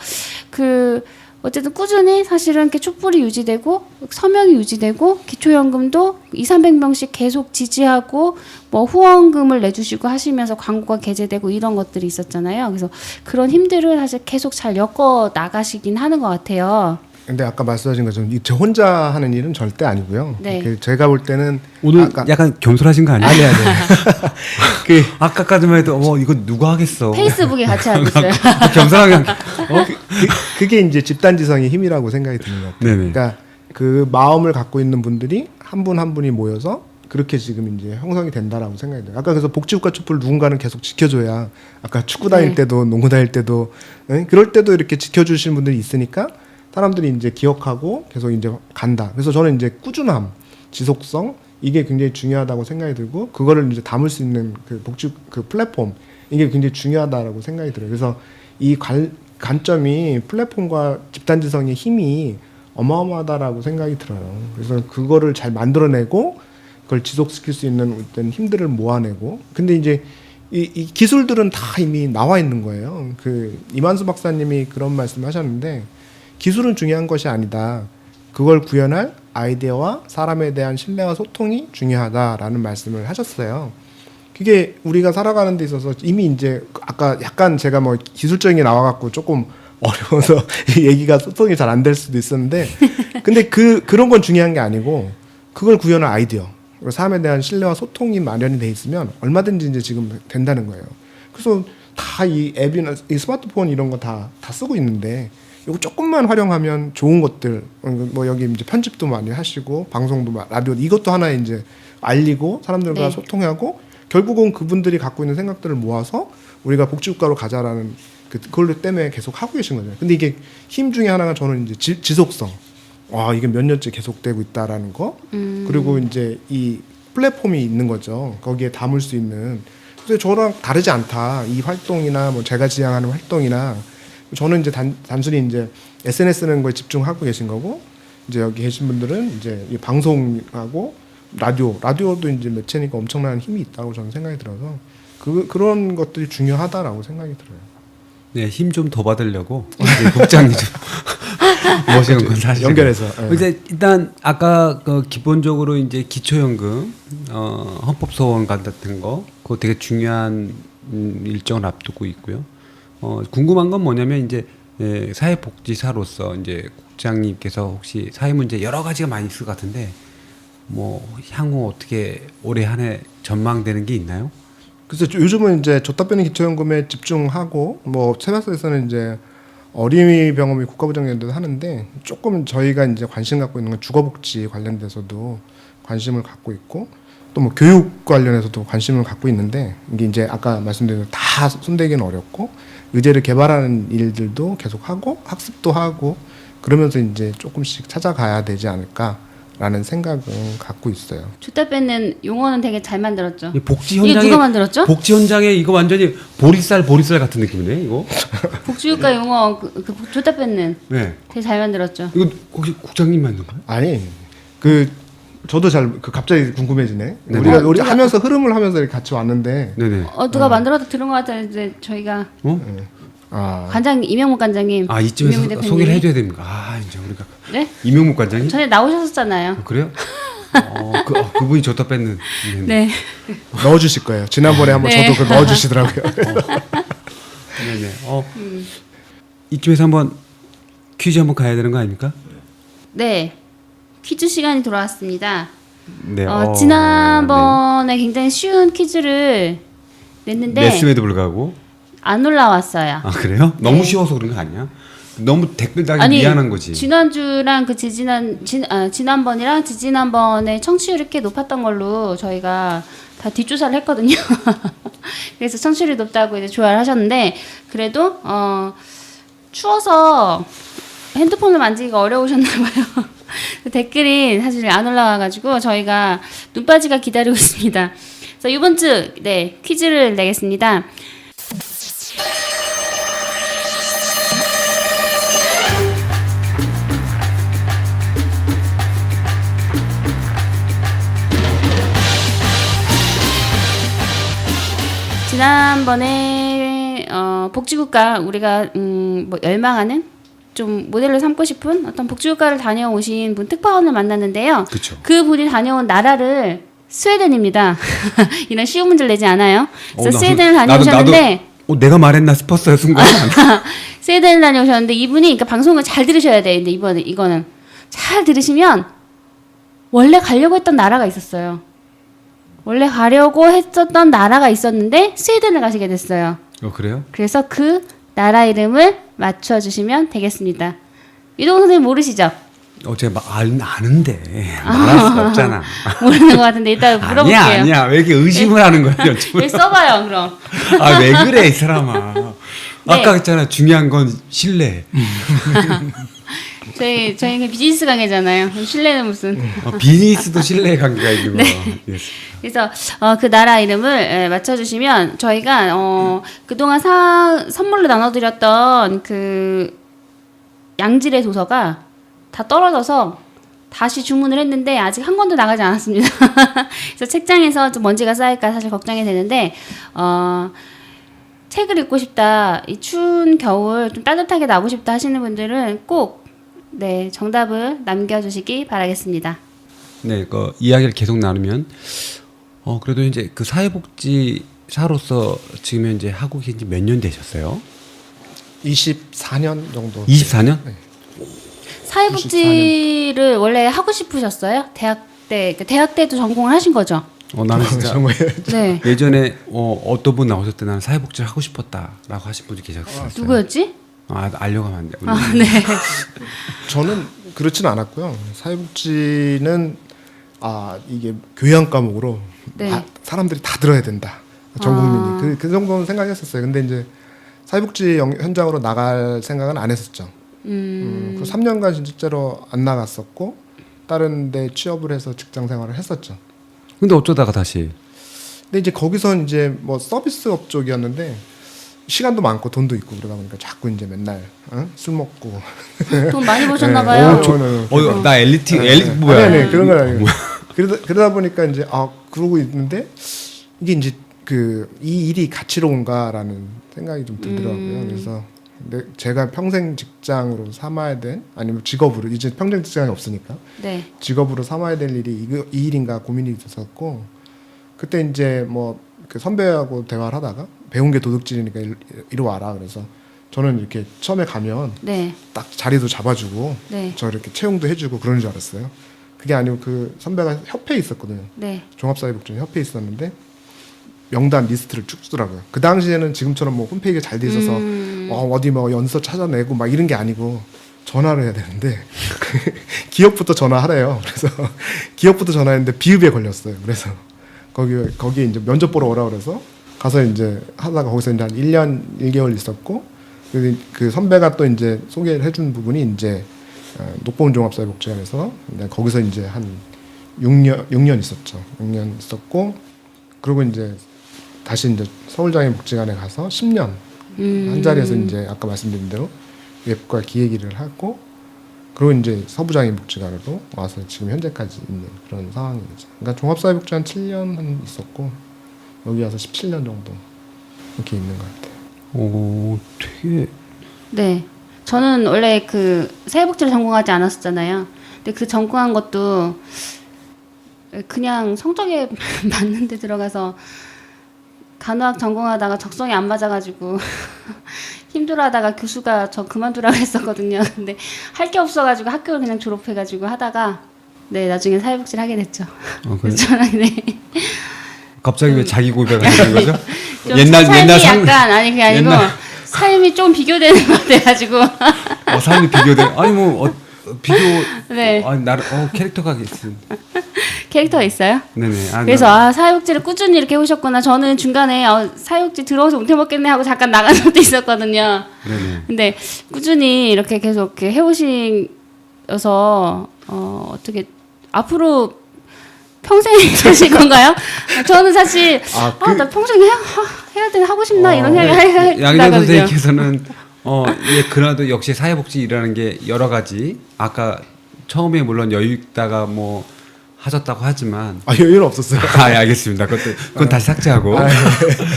그 어쨌든 꾸준히 사실은 이렇게 촛불이 유지되고 서명이 유지되고 기초연금도 200~300명씩 계속 지지하고 뭐 후원금을 내주시고 하시면서 광고가 게재되고 이런 것들이 있었잖아요. 그래서 그런 힘들을 사실 계속 잘 엮어 나가시긴 하는 것 같아요. 근데 아까 말씀하신 것처럼 저 혼자 하는 일은 절대 아니고요. 네. 제가 볼 때는 오늘 약간 겸손하신 거 아니에요? 아니. 아까까지만 해도 이거 누가 하겠어. 페이스북에 같이 하고 있어요. 겸손하게. 그게 이제 집단지성의 힘이라고 생각이 드는 것 같아요. 네네. 그러니까 그 마음을 갖고 있는 분들이 한 분 한 분이 모여서 그렇게 지금 이제 형성이 된다라고 생각이 돼요. 아까 그래서 복지국가 촛불 누군가는 계속 지켜줘야, 아까 축구 다닐 때도 농구 다닐 때도 그럴 때도 이렇게 지켜주시는 분들이 있으니까 사람들이 이제 기억하고 계속 이제 간다. 그래서 저는 이제 꾸준함, 지속성, 이게 굉장히 중요하다고 생각이 들고, 그거를 이제 담을 수 있는 그 복지 그 플랫폼, 이게 굉장히 중요하다라고 생각이 들어요. 그래서 이 관점이 플랫폼과 집단지성의 힘이 어마어마하다라고 생각이 들어요. 그래서 그거를 잘 만들어내고 그걸 지속시킬 수 있는 어떤 힘들을 모아내고, 근데 이제 이 기술들은 다 이미 나와 있는 거예요. 그 이만수 박사님이 그런 말씀하셨는데, 기술은 중요한 것이 아니다. 그걸 구현할 아이디어와 사람에 대한 신뢰와 소통이 중요하다라는 말씀을 하셨어요. 그게 우리가 살아가는 데 있어서 이미 이제 아까 약간 제가 뭐 기술적인 게 나와갖고 조금 어려워서 얘기가 소통이 잘 안 될 수도 있었는데, 근데 그런 건 중요한 게 아니고, 그걸 구현할 아이디어, 사람에 대한 신뢰와 소통이 마련이 돼 있으면 얼마든지 이제 지금 된다는 거예요. 그래서 다 이 앱이나 이 스마트폰 이런 거 다 쓰고 있는데, 이거 조금만 활용하면 좋은 것들, 뭐 여기 이제 편집도 많이 하시고 방송도 라디오, 이것도 하나의 이제 알리고 사람들과 네. 소통하고, 결국은 그분들이 갖고 있는 생각들을 모아서 우리가 복지국가로 가자라는 그걸로 때문에 계속 하고 계신 거죠. 근데 이게 힘 중에 하나가 저는 이제 지속성. 이게 몇 년째 계속되고 있다라는 거. 그리고 이제 이 플랫폼이 있는 거죠. 거기에 담을 수 있는. 근데 저랑 다르지 않다. 이 활동이나 뭐 제가 지향하는 활동이나 저는 이제 단순히 이제 SNS 쓰는 거에 집중하고 계신 거고 이제 여기 계신 분들은 이제 이 방송하고 라디오도 이제 매체니까 엄청난 힘이 있다고 저는 생각이 들어서 그런 것들이 중요하다라고 생각이 들어요. 네, 힘 좀 더 받으려고 이제 국장님 좀 모시는 건 사실 연결해서. 예. 이제 일단 아까 그 기본적으로 이제 기초연금, 헌법소원 같은 거 그거 되게 중요한 일정을 앞두고 있고요. 궁금한 건 뭐냐면 이제 사회복지사로서 이제 국장님께서 혹시 사회 문제 여러 가지가 많이 있을 것 같은데 뭐 향후 어떻게 올해 한 해 전망되는 게 있나요? 그래서 요즘은 이제 줬다 빼는 기초연금에 집중하고 뭐 세바스에서는 이제 어린이 병원이 국가부장연대도 하는데 조금 저희가 이제 관심 갖고 있는 건 주거복지 관련돼서도 관심을 갖고 있고 또 뭐 교육 관련해서도 관심을 갖고 있는데 이게 이제 아까 말씀드린 대로 다 손대기는 어렵고 의제를 개발하는 일들도 계속 하고 학습도 하고 그러면서 이제 조금씩 찾아가야 되지 않을까라는 생각은 갖고 있어요. 줬다 뺏는 용어는 되게 잘 만들었죠. 이 복지 이게 현장에 누가 만들었죠? 복지 현장에 이거 완전히 보리쌀 같은 느낌이네 이거. 복지국가 용어 줬다 뺏는 네. 되게 잘 만들었죠. 이거 혹시 국장님 만든 거예요? 아니 저도 잘 갑자기 궁금해지네. 네. 우리 하면서 흐름을 하면서 이렇게 같이 왔는데 네네. 누가 만들어서 들은 것 같았는데 저희가 어? 관장 이명묵 관장님. 아 이명묵 이쯤에서 대표님이. 소개를 해줘야 됩니까? 아 이제 우리가 네? 이명묵 관장님? 전에 나오셨었잖아요. 그래요? 그분이 줬다 뺏는. 네. 넣어주실 거예요. 지난번에 한번 네. 저도 넣어주시더라고요. 네네. 이쯤에서 한번 퀴즈 한번 가야 되는 거 아닙니까? 네. 퀴즈 시간이 돌아왔습니다. 네. 지난번에 굉장히 쉬운 퀴즈를 냈는데 냈음에도 불구하고. 안 올라왔어요. 아 그래요? 너무 네. 쉬워서 그런 거 아니야? 너무 댓글 달기 아니 미안한 거지. 지난주랑 지난번이랑 지지난번에 청취율이 꽤 높았던 걸로 저희가 다 뒷조사를 했거든요. 그래서 청취율이 높다고 이제 좋아를 하셨는데 그래도 추워서 핸드폰을 만지기가 어려우셨나 봐요. 댓글이 사실 안 올라와가지고 저희가 눈빠지가 기다리고 있습니다. 그래서 이번 주 퀴즈를 내겠습니다. 지난번에 복지국가 우리가 뭐 열망하는 좀 모델로 삼고 싶은 어떤 복지국가를 다녀오신 분 특파원을 만났는데요. 그쵸. 그 분이 다녀온 나라를 스웨덴입니다. 이런 쉬운 문제를 내지 않아요. 그래서 스웨덴을 다녀오셨는데 내가 말했나 싶었어요 순간. 스웨덴을 다녀오셨는데 이분이 그러니까 방송을 잘 들으셔야 돼요. 근데 이거는 잘 들으시면 원래 가려고 했던 나라가 있었어요. 원래 가려고 했었던 나라가 있었는데 스웨덴을 가시게 됐어요. 그래요? 그래서 그 나라 이름을 맞춰주시면 되겠습니다. 유동 선생님 모르시죠? 제가 아는데 말할 수가 없잖아. 모르는 것 같은데 이따 물어볼게요. 아니야. 왜 이렇게 의심을 하는 거야? 여기 써봐요 그럼. 왜 그래 이 사람아. 아까 했잖아 중요한 건 신뢰. 저희 비즈니스 강의잖아요. 신뢰는 무슨. 비즈니스도 신뢰 관계가 있는 거. 네. 그래서 그 나라 이름을 맞춰주시면 저희가 그동안 선물로 나눠드렸던 그 양질의 도서가 다 떨어져서 다시 주문을 했는데 아직 한 권도 나가지 않았습니다. 그래서 책장에서 좀 먼지가 쌓일까 사실 걱정이 되는데 책을 읽고 싶다, 이 추운 겨울 좀 따뜻하게 나고 싶다 하시는 분들은 꼭 정답을 남겨주시기 바라겠습니다. 네, 그 이야기를 계속 나누면 그래도 이제 그 사회복지사로서 지금 현재 하고 계신 지 몇 년 되셨어요? 24년 정도. 24년? 네. 사회복지를 원래 하고 싶으셨어요? 대학 때도 전공을 하신 거죠? 나는 진짜 네. 예전에 어떤 분 나오셨을 때 나는 사회복지를 하고 싶었다라고 하신 분이 계셨어요. 누구였지? 알려고 하면 안 돼. 네. 저는 그렇지는 않았고요. 사회복지는 이게 교양 과목으로 네. 사람들이 다 들어야 된다. 전 국민이 그 정도는 생각했었어요. 근데 이제 사회복지 현장으로 나갈 생각은 안 했었죠. 그 3년간 실제로 안 나갔었고 다른 데 취업을 해서 직장 생활을 했었죠. 근데 어쩌다가 다시 근데 이제 거기서 이제 뭐 서비스업 쪽이었는데 시간도 많고 돈도 있고 그러다 보니까 자꾸 이제 맨날 술 먹고 돈 많이 버셨나 네, 봐요. 나 엘리트 아니, 뭐야? 아니 그런 건 아니고 그러다 보니까 이제 그러고 있는데 이게 이제 이 일이 가치로운가라는 생각이 좀 들더라고요. 그래서 근데 제가 평생 직장으로 삼아야 된 아니면 직업으로 이제 평생 직장이 없으니까 네. 직업으로 삼아야 될 일이 이 일인가 고민이 있었고 그때 이제 뭐 그 선배하고 대화를 하다가 배운 게 도둑질이니까 이리 와라 그래서 저는 이렇게 처음에 가면 네. 딱 자리도 잡아주고 네. 저 이렇게 채용도 해주고 그러는 줄 알았어요. 그게 아니고 그 선배가 협회에 있었거든요. 네. 종합사회복지원 협회에 있었는데 명단 리스트를 쭉 주더라고요. 그 당시에는 지금처럼 뭐 홈페이지가 잘 돼 있어서 어디 뭐 연서 찾아내고 막 이런 게 아니고 전화를 해야 되는데 기업부터 전화하래요. 그래서 기업부터 전화했는데 비읍에 걸렸어요. 그래서 거기에 이제 면접 보러 오라 그래서 가서 이제 하다가 거기서 이제 한 1년 1개월 있었고 그 선배가 또 이제 소개를 해준 부분이 이제 녹보은 종합사회복지관에서 거기서 이제 한 6년 있었죠. 6년 있었고 그리고 이제 다시 이제 서울장애인복지관에 가서 10년 한 자리에서 이제 아까 말씀드린 대로 웹과 기획일을 하고 그리고 이제 서부장애인복지관으로 와서 지금 현재까지 있는 그런 상황이죠. 그러니까 종합사회복지관 7년 한 있었고 여기 와서 17년 정도 이렇게 있는 것 같아요. 오, 되게 네. 저는 원래 그 사회복지를 전공하지 않았었잖아요. 근데 그 전공한 것도 그냥 성적에 맞는 데 들어가서 간호학 전공하다가 적성이 안 맞아가지고 힘들어하다가 교수가 저 그만두라고 했었거든요. 근데 할 게 없어가지고 학교를 그냥 졸업해가지고 하다가 네 나중에 사회복지를 하게 됐죠. 그래서 저는 네. 갑자기 왜 자기 고백을 하는 거죠? 좀 삶이 약간 아니 그게 아니고 삶이 좀 비교되는 것 같아가지고 삶이 비교돼. 아니 뭐 비교. 네. 아니 나를 캐릭터가 있음. 캐릭터가 있어요? 네네. 그래서 사회복지를 꾸준히 이렇게 해오셨구나. 저는 중간에 사회복지 들어와서 못해 먹겠네 하고 잠깐 나간 적도 있었거든요. 네네. 근데 꾸준히 이렇게 계속 이렇게 해오셔서 어떻게 앞으로 평생 하실 건가요? 저는 사실 나 평생 해야 되나 하고 싶나 이런 생각이 양희정 선생님께서는 그래도 역시 사회복지 일하는 게 여러 가지 아까 처음에 물론 여유 있다가 뭐 하셨다고 하지만 여유는 없었어요. 알겠습니다. 그건 다시 삭제하고.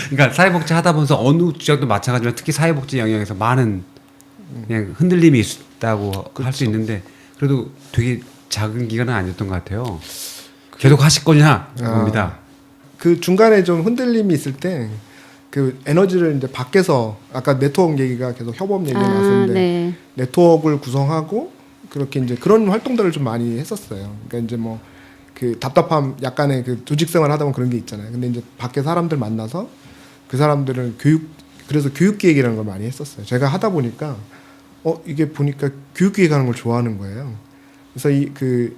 그러니까 사회복지 하다 보면서 어느 지역도 마찬가지지만 특히 사회복지 영역에서 많은 그냥 흔들림이 있다고 할 수 있는데 그래도 되게 작은 기간은 아니었던 것 같아요. 계속 하실 거냐 봅니다. 그 중간에 좀 흔들림이 있을 때 그 에너지를 이제 밖에서 아까 네트워크 얘기가 계속 협업 얘기가 나왔었는데 네. 네트워크를 구성하고 그렇게 이제 그런 활동들을 좀 많이 했었어요. 그러니까 이제 뭐 그 답답함 약간의 그 조직 생활 하다 보면 그런 게 있잖아요. 근데 이제 밖에 사람들 만나서 그 사람들을 그래서 교육기획이라는 걸 많이 했었어요. 제가 하다 보니까 이게 보니까 교육기획하는 걸 좋아하는 거예요. 그래서 그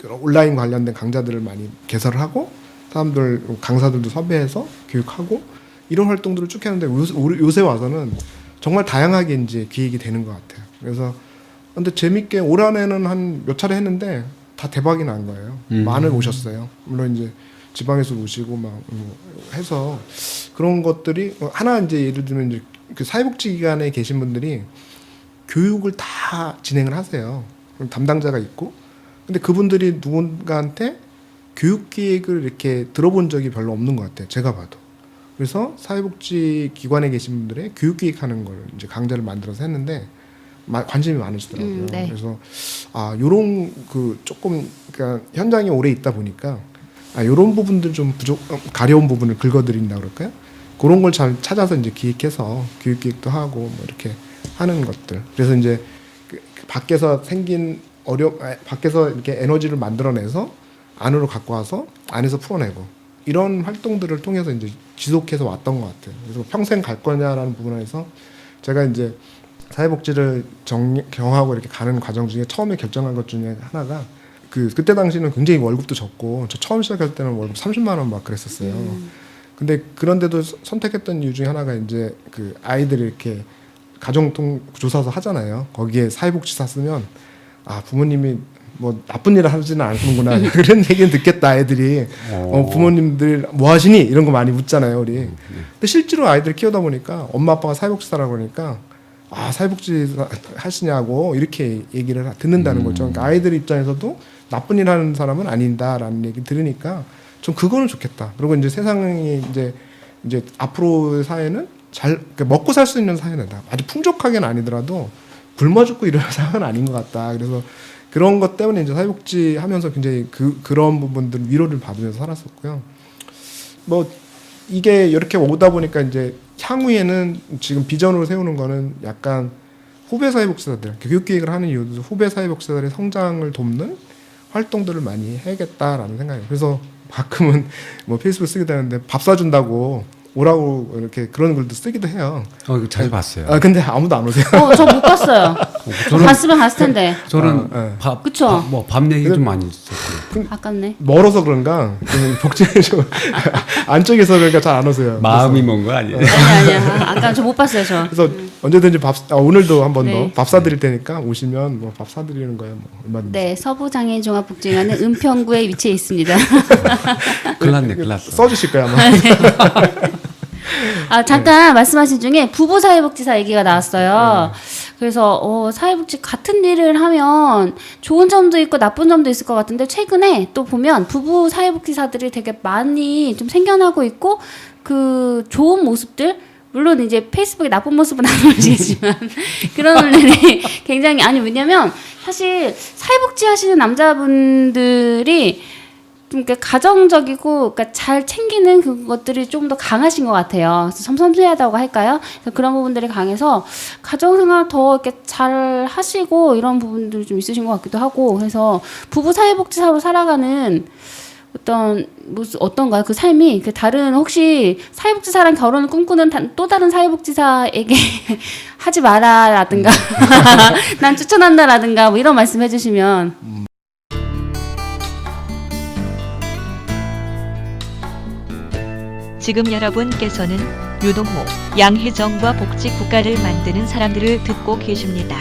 온라인 관련된 강좌들을 많이 개설을 하고 사람들 강사들도 섭외해서 교육하고 이런 활동들을 쭉 했는데 요새 와서는 정말 다양하게 이제 기획이 되는 것 같아요. 그래서 근데 재밌게 올 한해는 한 몇 차례 했는데 다 대박이 난 거예요. 많이 오셨어요. 물론 이제 지방에서 오시고 막 해서 그런 것들이 하나 이제 예를 들면 이제 그 사회복지기관에 계신 분들이 교육을 다 진행을 하세요. 담당자가 있고 근데 그분들이 누군가한테 교육 기획을 이렇게 들어본 적이 별로 없는 것 같아요. 제가 봐도. 그래서 사회복지 기관에 계신 분들의 교육 기획하는 걸 이제 강좌를 만들어서 했는데 관심이 많으시더라고요. 네. 그래서 요런 그 조금 그러니까 현장에 오래 있다 보니까 요런 부분들 좀 가려운 부분을 긁어드린다 그럴까요? 그런 걸 잘 찾아서 이제 기획해서 교육 기획도 하고 뭐 이렇게 하는 것들. 그래서 이제 그 밖에서 생긴 밖에서 이렇게 에너지를 만들어내서 안으로 갖고 와서 안에서 풀어내고 이런 활동들을 통해서 이제 지속해서 왔던 것 같아요. 그래서 평생 갈 거냐라는 부분에서 제가 이제 사회복지를 경하고 이렇게 가는 과정 중에 처음에 결정한 것 중에 하나가 그때 당시는 굉장히 월급도 적고 저 처음 시작할 때는 월급 30만 원 막 그랬었어요. 근데 그런데도 선택했던 이유 중에 하나가 이제 그 아이들이 이렇게 가정통 조사서 하잖아요. 거기에 사회복지사 쓰면 부모님이 뭐 나쁜 일을 하지는 않는구나 그런 얘기는 듣겠다 애들이. 부모님들 뭐 하시니 이런 거 많이 묻잖아요 우리. 근데 실제로 아이들 키우다 보니까 엄마 아빠가 사회복지사라고 그러니까 아 사회복지 하시냐고 이렇게 얘기를 듣는다는 거죠. 그러니까 아이들 입장에서도 나쁜 일 하는 사람은 아닌다라는 얘기 들으니까 좀 그거는 좋겠다. 그리고 이제 세상이 이제 앞으로 사회는 잘 그러니까 먹고 살 수 있는 사회는 아주 풍족하게는 아니더라도 굶어 죽고 이런 사회는 아닌 것 같다. 그래서 그런 것 때문에 이제 사회복지 하면서 굉장히 그런 부분들 위로를 받으면서 살았었고요. 뭐 이게 이렇게 오다 보니까 이제 향후에는 지금 비전으로 세우는 거는 약간 후배 사회복지사들 교육 기획을 하는 이유도 후배 사회복지사들의 성장을 돕는 활동들을 많이 해야겠다라는 생각이에요. 그래서 가끔은 뭐 페이스북 쓰게 되는데 밥 사준다고 오라고 이렇게 그런 글도 쓰기도 해요. 이거 자주 봤어요. 아 근데 아무도 안 오세요. 저 못 봤어요. 저는- 갔으면 갔을 텐데. 저는 네. 그쵸? 밥 얘기 좀 많이 했었어요. 아깝네. 멀어서 그런가 복지에 좀 안쪽에서 그러니까 잘 안 오세요. 마음이 먼 거 아니에요? 아니야. 아까 저 못 봤어요, 저. 그래서 언제든지 오늘도 한 번 더 네. 밥 사드릴 테니까 오시면 뭐 밥 사드리는 거예요. 뭐 얼마든지. 네, 서부장애인종합복지관은 은평구에 위치해 있습니다. 큰일 났어. 써주실 거야 아마. 잠깐 말씀하신 중에 부부 사회복지사 얘기가 나왔어요. 그래서 사회복지 같은 일을 하면 좋은 점도 있고 나쁜 점도 있을 것 같은데 최근에 또 보면 부부 사회복지사들이 되게 많이 좀 생겨나고 있고 그 좋은 모습들 물론 이제 페이스북에 나쁜 모습은 안 올리시지만 그런 분들이 굉장히 왜냐면 사실 사회복지 하시는 남자분들이 좀 가정적이고 그러니까 잘 챙기는 그것들이 좀 더 강하신 것 같아요. 그래서 좀 섬세하다고 할까요? 그래서 그런 부분들이 강해서 가정생활 더 이렇게 잘 하시고 이런 부분들이 좀 있으신 것 같기도 하고 그래서 부부 사회복지사로 살아가는 어떤가요? 그 삶이 그 다른 혹시 사회복지사랑 결혼을 꿈꾸는 또 다른 사회복지사에게 하지 마라라든가 난 추천한다라든가 뭐 이런 말씀 해주시면. 지금 여러분께서는 유동호, 양혜정과 복지 국가를 만드는 사람들을 듣고 계십니다.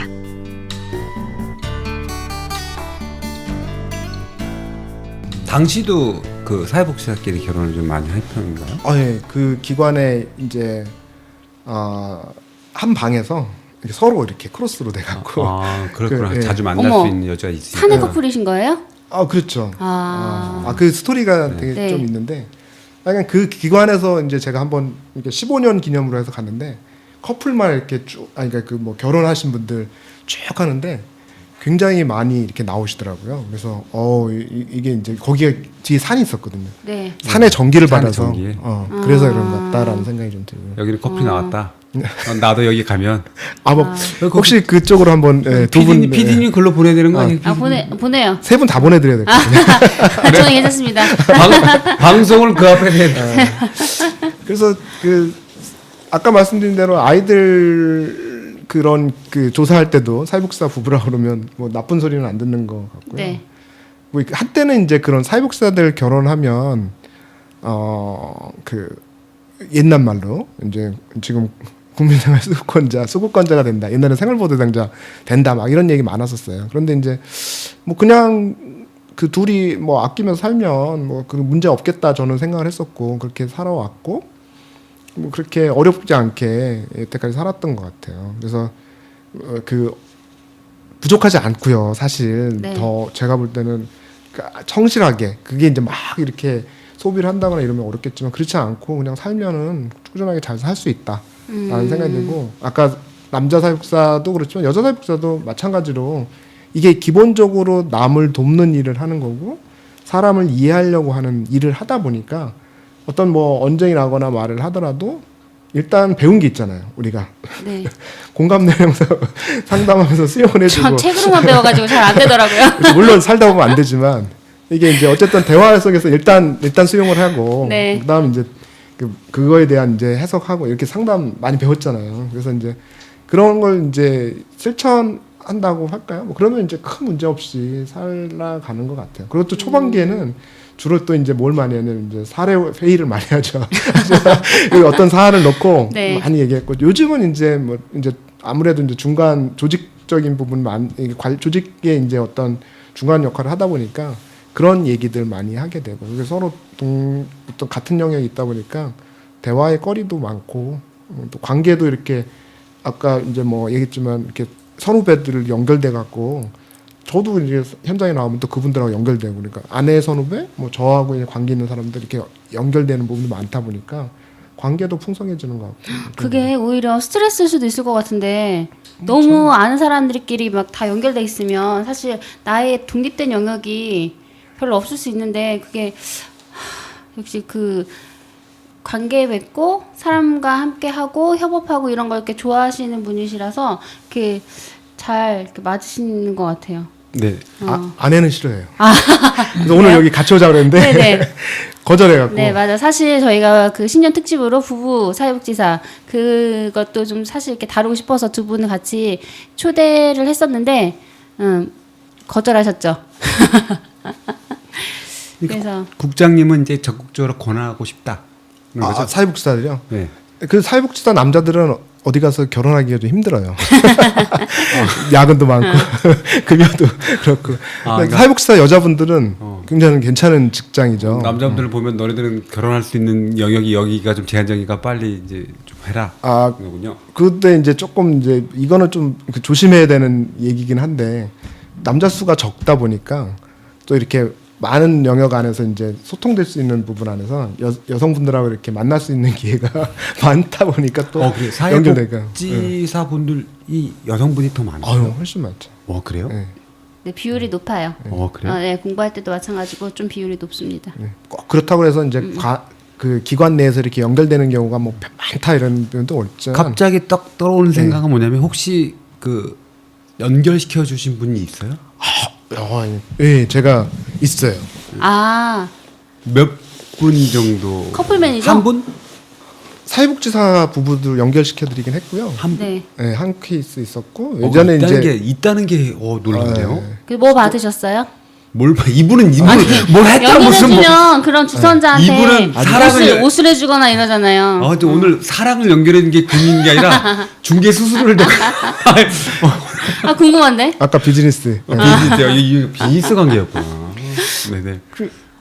당시도 그 사회복지사끼리 결혼을 좀 많이 할 편인가요? 예. 그 기관에 이제 한 방에서 이렇게 서로 이렇게 크로스로 돼갖고. 그렇구나. 예. 자주 만날 어머. 수 있는 여자가 있으니까. 사내 커플이신 거예요? 그렇죠. 아. 그 스토리가 되게 네. 좀 있는데, 약간 그 기관에서 이제 제가 한번 이렇게 15년 기념으로 해서 갔는데 커플만 이렇게 쭉, 그러니까 그 뭐 결혼하신 분들 쭉 하는데 굉장히 많이 이렇게 나오시더라고요. 그래서 이게 이제 거기에 뒤에 산이 있었거든요. 네. 산의 전기를 산의 받아서 전기. 그래서 그런 것 같다라는 생각이 좀 들고요. 여기는 커플이 나왔다. 나도 여기 가면. 혹시 그쪽으로 한번 두 분 PD님 글로 보내야 되는 거 아니에요? 보내요. 세 분 다 보내드려야 될 것 같아요. 저는 괜찮습니다. 방송을 그 앞에 해. 그래서 아까 말씀드린 대로 아이들 그런 조사할 때도 사회복지사 부부라 그러면 뭐 나쁜 소리는 안 듣는 것 같고요. 네. 뭐 한때는 이제 그런 사회복지사들 결혼하면 옛날 말로 이제 지금 국민생활 수급권자가 된다. 옛날에 생활보호대상자 된다. 막 이런 얘기 많았었어요. 그런데 이제 뭐 그냥 그 둘이 뭐 아끼면서 살면 뭐 그 문제 없겠다 저는 생각을 했었고 그렇게 살아왔고 뭐 그렇게 어렵지 않게 여태까지 살았던 것 같아요. 그래서 부족하지 않고요. 사실 네. 더 제가 볼 때는 성실하게 그게 이제 막 이렇게 소비를 한다거나 이러면 어렵겠지만 그렇지 않고 그냥 살면은 꾸준하게 잘 살 수 있다라는 생각이 들고 아까 남자 사회복지사도 그렇지만 여자 사회복지사도 마찬가지로 이게 기본적으로 남을 돕는 일을 하는 거고 사람을 이해하려고 하는 일을 하다 보니까 어떤 뭐 언쟁이 나거나 말을 하더라도 일단 배운 게 있잖아요. 우리가 네. 공감 내면서 상담하면서 수용을 해주고 전 책으로만 배워가지고 잘 안 되더라고요. 물론 살다 보면 안 되지만 이게 이제 어쨌든 대화 속에서 일단 수용을 하고 네. 그다음 이제 그거에 대한 이제 해석하고 이렇게 상담 많이 배웠잖아요. 그래서 이제 그런 걸 이제 실천한다고 할까요? 뭐 그러면 이제 큰 문제 없이 살아가는 것 같아요. 그리고 또 초반기에는 주로 또 이제 뭘 많이 하냐면 이제 사례 회의를 많이 하죠. 어떤 사안을 놓고 네. 많이 얘기했고 요즘은 이제 아무래도 이제 중간 조직적인 부분 조직의 이제 어떤 중간 역할을 하다 보니까 그런 얘기들 많이 하게 되고 그래서 서로 어떤 같은 영역이 있다 보니까 대화의 거리도 많고 또 관계도 이렇게 아까 이제 뭐 얘기했지만 이렇게 선후배들 연결돼 갖고 저도 이제 현장에 나오면 또 그분들하고 연결되고 그러니까 아내 선후배 뭐 저하고 이제 관계 있는 사람들 이렇게 연결되는 부분이 많다 보니까 관계도 풍성해지는 것 같고 그게 오히려 스트레스일 수도 있을 것 같은데 너무 아는 사람들끼리 막 다 연결돼 있으면 사실 나의 독립된 영역이 별로 없을 수 있는데 그게 역시 그 관계 맺고 사람과 함께 하고 협업하고 이런 걸 이렇게 좋아하시는 분이시라서 이렇게 잘 이렇게 맞으시는 것 같아요. 네. 아내는 싫어해요. 그래서 오늘 여기 같이 오자 그랬는데 네네. 거절해갖고 네, 맞아. 사실 저희가 그 신년 특집으로 부부 사회복지사 그것도 좀 사실 이렇게 다루고 싶어서 두 분을 같이 초대를 했었는데, 거절하셨죠. 그래서 국장님은 이제 적극적으로 권하고 싶다. 그런 거죠? 사회복지사들이요. 네. 그 사회복지사 남자들은 어디 가서 결혼하기가 좀 힘들어요. 야근도 많고 급여도 그렇고. 그러니까 사회복지사 여자분들은 굉장히 괜찮은 직장이죠. 남자분들을 보면 너네들은 결혼할 수 있는 영역이 여기가 좀 제한적이니까 빨리 이제 좀 해라. 아, 그런 거군요. 그때 이제 조금 이제 이거는 좀 조심해야 되는 얘기긴 한데 남자 수가 적다 보니까 또 이렇게 많은 영역 안에서 이제 소통될 수 있는 부분 안에서 여성분들하고 이렇게 만날 수 있는 기회가 많다 보니까 또 그래. 연결되니까. 사회복지사분들이 여성분이 더 많아요. 아유, 훨씬 많죠. 그래요? 네. 네, 비율이 높아요. 그래요? 네, 공부할 때도 마찬가지고 좀 비율이 높습니다. 네. 꼭 그렇다고 해서 이제 그 기관 내에서 이렇게 연결되는 경우가 뭐 많다 이런 표현도 없죠. 갑자기 딱 떠오르는 생각은 뭐냐면 혹시 그 연결시켜 주신 분이 있어요? 예, 제가 있어요. 아, 몇 분 정도? 커플 매니저? 한 분? 사회복지사 부부들 연결시켜드리긴 했고요. 한 분? 네. 네, 한 케이스 있었고 예전에 있다는 이제 있다는 게 놀라네요. 네. 그 뭐 받으셨어요? 이분은 뭘 했다 무슨 뭐. 연결해주면 그런 주선자한테 이분은 사랑을 옷을 해주거나 이러잖아요. 근데 오늘 사랑을 연결하는 게 고민인 게 아니라 중개 수수료를 내가 아, 궁금한데? 아까 비즈니스. 네. 이 비즈니스 관계였구나. 네네.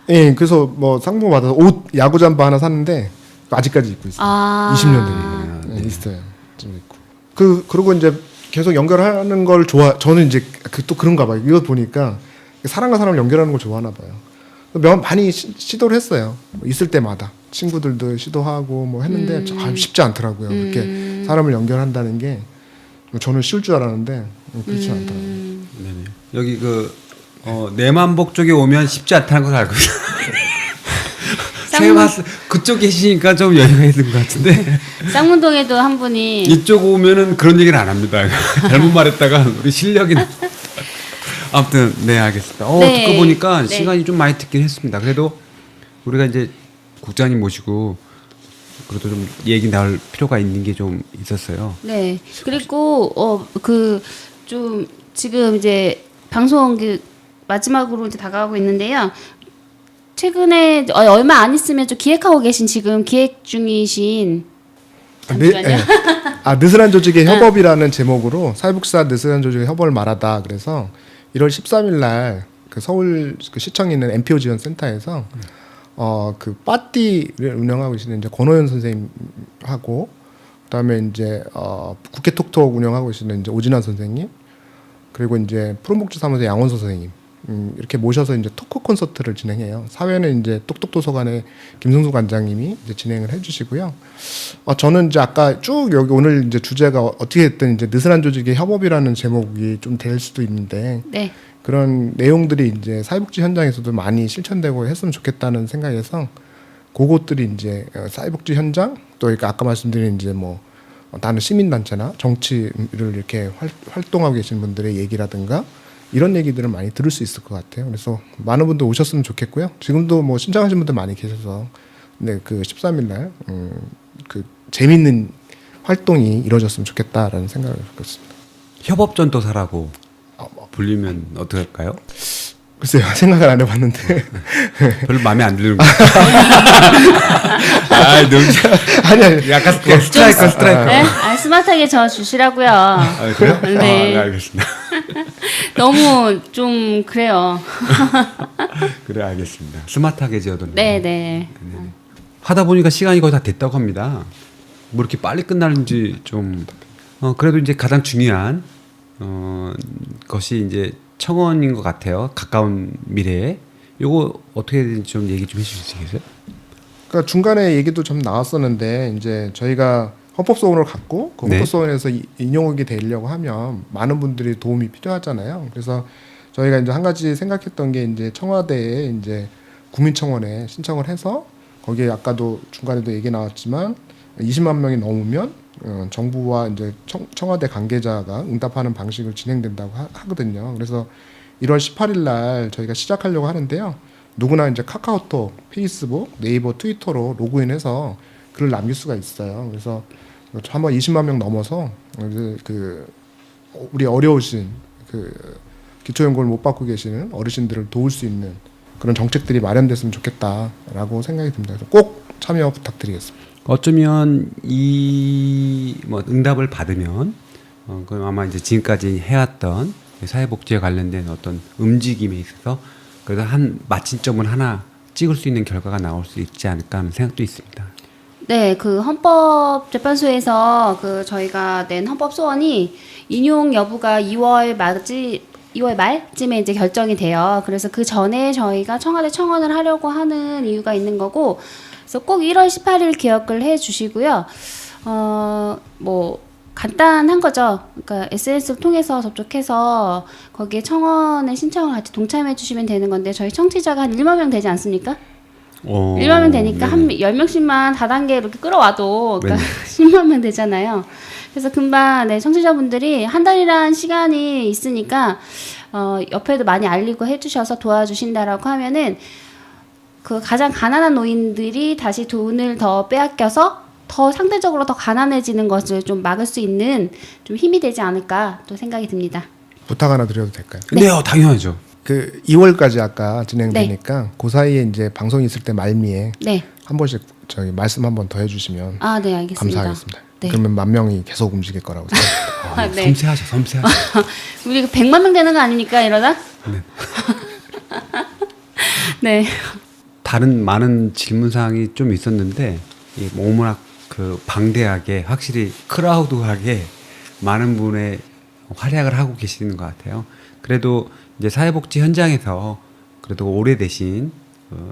예, 그래서 뭐 상품 받아서 옷 야구 잠바 하나 샀는데 아직까지 입고 있어요. 아. 20년 된 게 있어요. 좀 있고. 그리고 이제 계속 연결하는 걸 저는 이제 또 그런가 봐요. 이거 보니까 사람과 사람을 연결하는 걸 좋아하나 봐요. 많이 시도를 했어요. 뭐 있을 때마다 친구들도 시도하고 뭐 했는데 쉽지 않더라고요. 이렇게 사람을 연결한다는 게 저는 쉬울 줄 알았는데 그렇지 않더라고요. 네네. 여기 내만복 쪽에 오면 쉽지 않다는 걸 알고 있어요. 제가 그쪽 계시니까 좀 여유가 있는 것 같은데 쌍문동에도 한 분이 이쪽 오면은 그런 얘기를 안 합니다. 잘못 말했다가 우리 실력이 아무튼 네 알겠습니다. 네. 듣고 보니까 네. 시간이 좀 많이 듣긴 했습니다. 그래도 우리가 이제 국장님 모시고 그래도 좀 얘기 나올 필요가 있는 게 좀 있었어요. 네. 그리고 좀 지금 이제 방송 마지막으로 이제 다가가고 있는데요. 최근에 얼마 안 있으면 좀 기획하고 계신 지금 기획 중이신 잠시만요. 느슨한 조직의 협업이라는 제목으로 사회복지사 느슨한 조직의 협업을 말하다. 그래서 1월 13일 날 그 서울 그 시청에 있는 NPO 지원 센터에서 그 빠띠를 운영하고 계시는 이제 권호연 선생님하고 그다음에 이제 국회 톡톡 운영하고 계시는 이제 오진환 선생님 그리고 이제 푸른복지 사무소 양원서 선생님 이렇게 모셔서 이제 토크 콘서트를 진행해요. 사회는 이제 똑똑도서관의 김승수 관장님이 이제 진행을 해주시고요. 저는 이제 아까 쭉 여기 오늘 이제 주제가 어떻게 됐든 이제 느슨한 조직의 협업이라는 제목이 좀 될 수도 있는데 네. 그런 내용들이 이제 사회복지 현장에서도 많이 실천되고 했으면 좋겠다는 생각에서 그것들이 이제 사회복지 현장 또 그러니까 아까 말씀드린 이제 뭐 다른 시민단체나 정치를 이렇게 활동하고 계신 분들의 얘기라든가 이런 얘기들을 많이 들을 수 있을 것 같아요. 그래서 많은 분들 오셨으면 좋겠고요. 지금도 뭐 신청하신 분들 많이 계셔서 네, 그 13일 날 그 재밌는 활동이 이루어졌으면 좋겠다라는 생각을 갖고 있습니다. 협업전도사라고 불리면 어떨까요? 글쎄요, 생각을 안 해봤는데. 별로 마음에 안 드는 거. 아, 너무 아니. 약간 스트라이커. 네? 스마트하게 저 주시라고요. 아, 그래요? 네. 네, 알겠습니다. 너무 좀 그래요. 그래, 알겠습니다. 스마트하게 지어뒀네. 네네. 하다 보니까 시간이 거의 다 됐다고 합니다. 뭐 이렇게 빨리 끝나는지 좀 그래도 이제 가장 중요한 것이 이제 청원인 것 같아요. 가까운 미래에 요거 어떻게 되는지 좀 얘기 좀 해주시겠어요? 그러니까 중간에 얘기도 좀 나왔었는데 이제 저희가 헌법소원을 갖고 그 네. 헌법소원에서 인용하게 되려고 하면 많은 분들이 도움이 필요하잖아요. 그래서 저희가 이제 한 가지 생각했던 게 이제 청와대에 이제 국민청원에 신청을 해서 거기에 아까도 중간에도 얘기 나왔지만 20만 명이 넘으면 정부와 이제 청와대 관계자가 응답하는 방식을 진행된다고 하거든요. 그래서 1월 18일 날 저희가 시작하려고 하는데요. 누구나 이제 카카오톡, 페이스북, 네이버, 트위터로 로그인해서 글을 남길 수가 있어요. 그래서 한번 20만 명 넘어서 우리 어려우신 기초연금을 못 받고 계시는 어르신들을 도울 수 있는 그런 정책들이 마련됐으면 좋겠다라고 생각이 듭니다. 그래서 꼭 참여 부탁드리겠습니다. 어쩌면 이 뭐 응답을 받으면 그럼 아마 이제 지금까지 해왔던 사회복지에 관련된 어떤 움직임에 있어서 그래도 한 마침점을 하나 찍을 수 있는 결과가 나올 수 있지 않을까 하는 생각도 있습니다. 네, 그 헌법재판소에서 그 저희가 낸 헌법소원이 인용 여부가 2월 말쯤에 이제 결정이 돼요. 그래서 그 전에 저희가 청와대 청원을 하려고 하는 이유가 있는 거고, 그래서 꼭 1월 18일 기억을 해 주시고요. 뭐 간단한 거죠. 그러니까 SNS를 통해서 접촉해서 거기에 청원에 신청을 같이 동참해 주시면 되는 건데 저희 청취자가 한 1만 명 되지 않습니까? 1만 명 되니까 한 10명씩만 다단계 이렇게 끌어와도 그러니까 10만 명 되잖아요. 그래서 금방 청취자분들이 한 달이란 시간이 있으니까 옆에도 많이 알리고 해주셔서 도와주신다라고 하면은 그 가장 가난한 노인들이 다시 돈을 더 빼앗겨서 더 상대적으로 더 가난해지는 것을 좀 막을 수 있는 좀 힘이 되지 않을까 또 생각이 듭니다. 부탁 하나 드려도 될까요? 네, 당연하죠. 그 2월까지 아까 진행되니까 그 사이에 이제 방송이 있을 때 말미에 네. 한 번씩 저희 말씀 한 번 더 해주시면 네, 알겠습니다. 감사하겠습니다. 네. 그러면 1만 명이 계속 움직일 거라고 생각합니다. 네. 섬세하죠. 우리 100만 명 되는 거 아닙니까 이러다? 네. 다른 많은 질문 사항이 좀 있었는데 오므락 방대하게 확실히 크라우드하게 많은 분의 활약을 하고 계시는 것 같아요. 그래도 이제 사회복지 현장에서 그래도 오래되신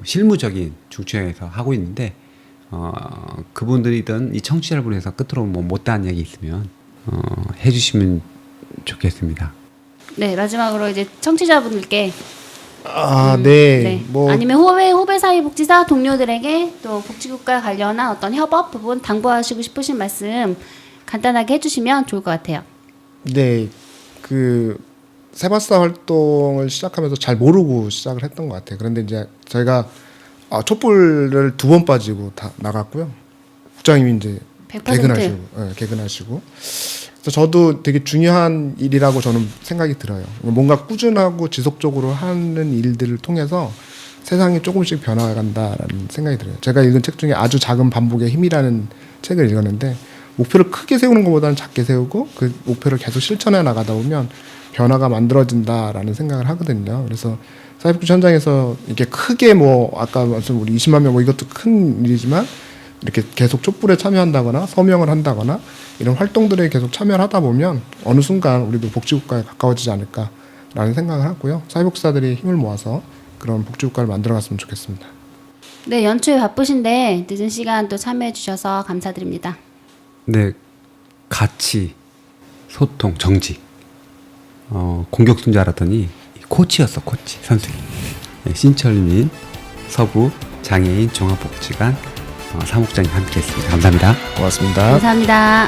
실무적인 중추에서 하고 있는데 그분들이든 이 청취자 여러분에서 끝으로 뭐 못다한 얘기 있으면 해주시면 좋겠습니다. 네, 마지막으로 이제 청취자분들께 네. 뭐 아니면 후배 사회복지사 동료들에게 또 복지국가 관련한 어떤 협업 부분 당부하시고 싶으신 말씀 간단하게 해주시면 좋을 것 같아요. 네, 그 세바사 활동을 시작하면서 잘 모르고 시작을 했던 것 같아요. 그런데 이제 저희가 촛불을 2번 빠지고 다 나갔고요. 국장님이 이제 100%. 개근하시고. 그래서 저도 되게 중요한 일이라고 저는 생각이 들어요. 뭔가 꾸준하고 지속적으로 하는 일들을 통해서 세상이 조금씩 변화간다라는 생각이 들어요. 제가 읽은 책 중에 아주 작은 반복의 힘이라는 책을 읽었는데 목표를 크게 세우는 것보다는 작게 세우고 그 목표를 계속 실천해 나가다 보면 변화가 만들어진다라는 생각을 하거든요. 그래서 사회복지 현장에서 이게 크게 뭐 아까 말씀 우리 20만 명 뭐 이것도 큰 일이지만 이렇게 계속 촛불에 참여한다거나 서명을 한다거나 이런 활동들에 계속 참여를 하다 보면 어느 순간 우리도 복지국가에 가까워지지 않을까라는 생각을 하고요. 사회복지사들이 힘을 모아서 그런 복지국가를 만들어갔으면 좋겠습니다. 네, 연초에 바쁘신데 늦은 시간 또 참여해 주셔서 감사드립니다. 네, 가치, 소통, 정직. 공격수인 줄 알았더니 코치였어, 코치 선생님. 네, 신철민 서부 장애인 종합복지관 사무국장님 함께했습니다. 감사합니다. 고맙습니다. 감사합니다.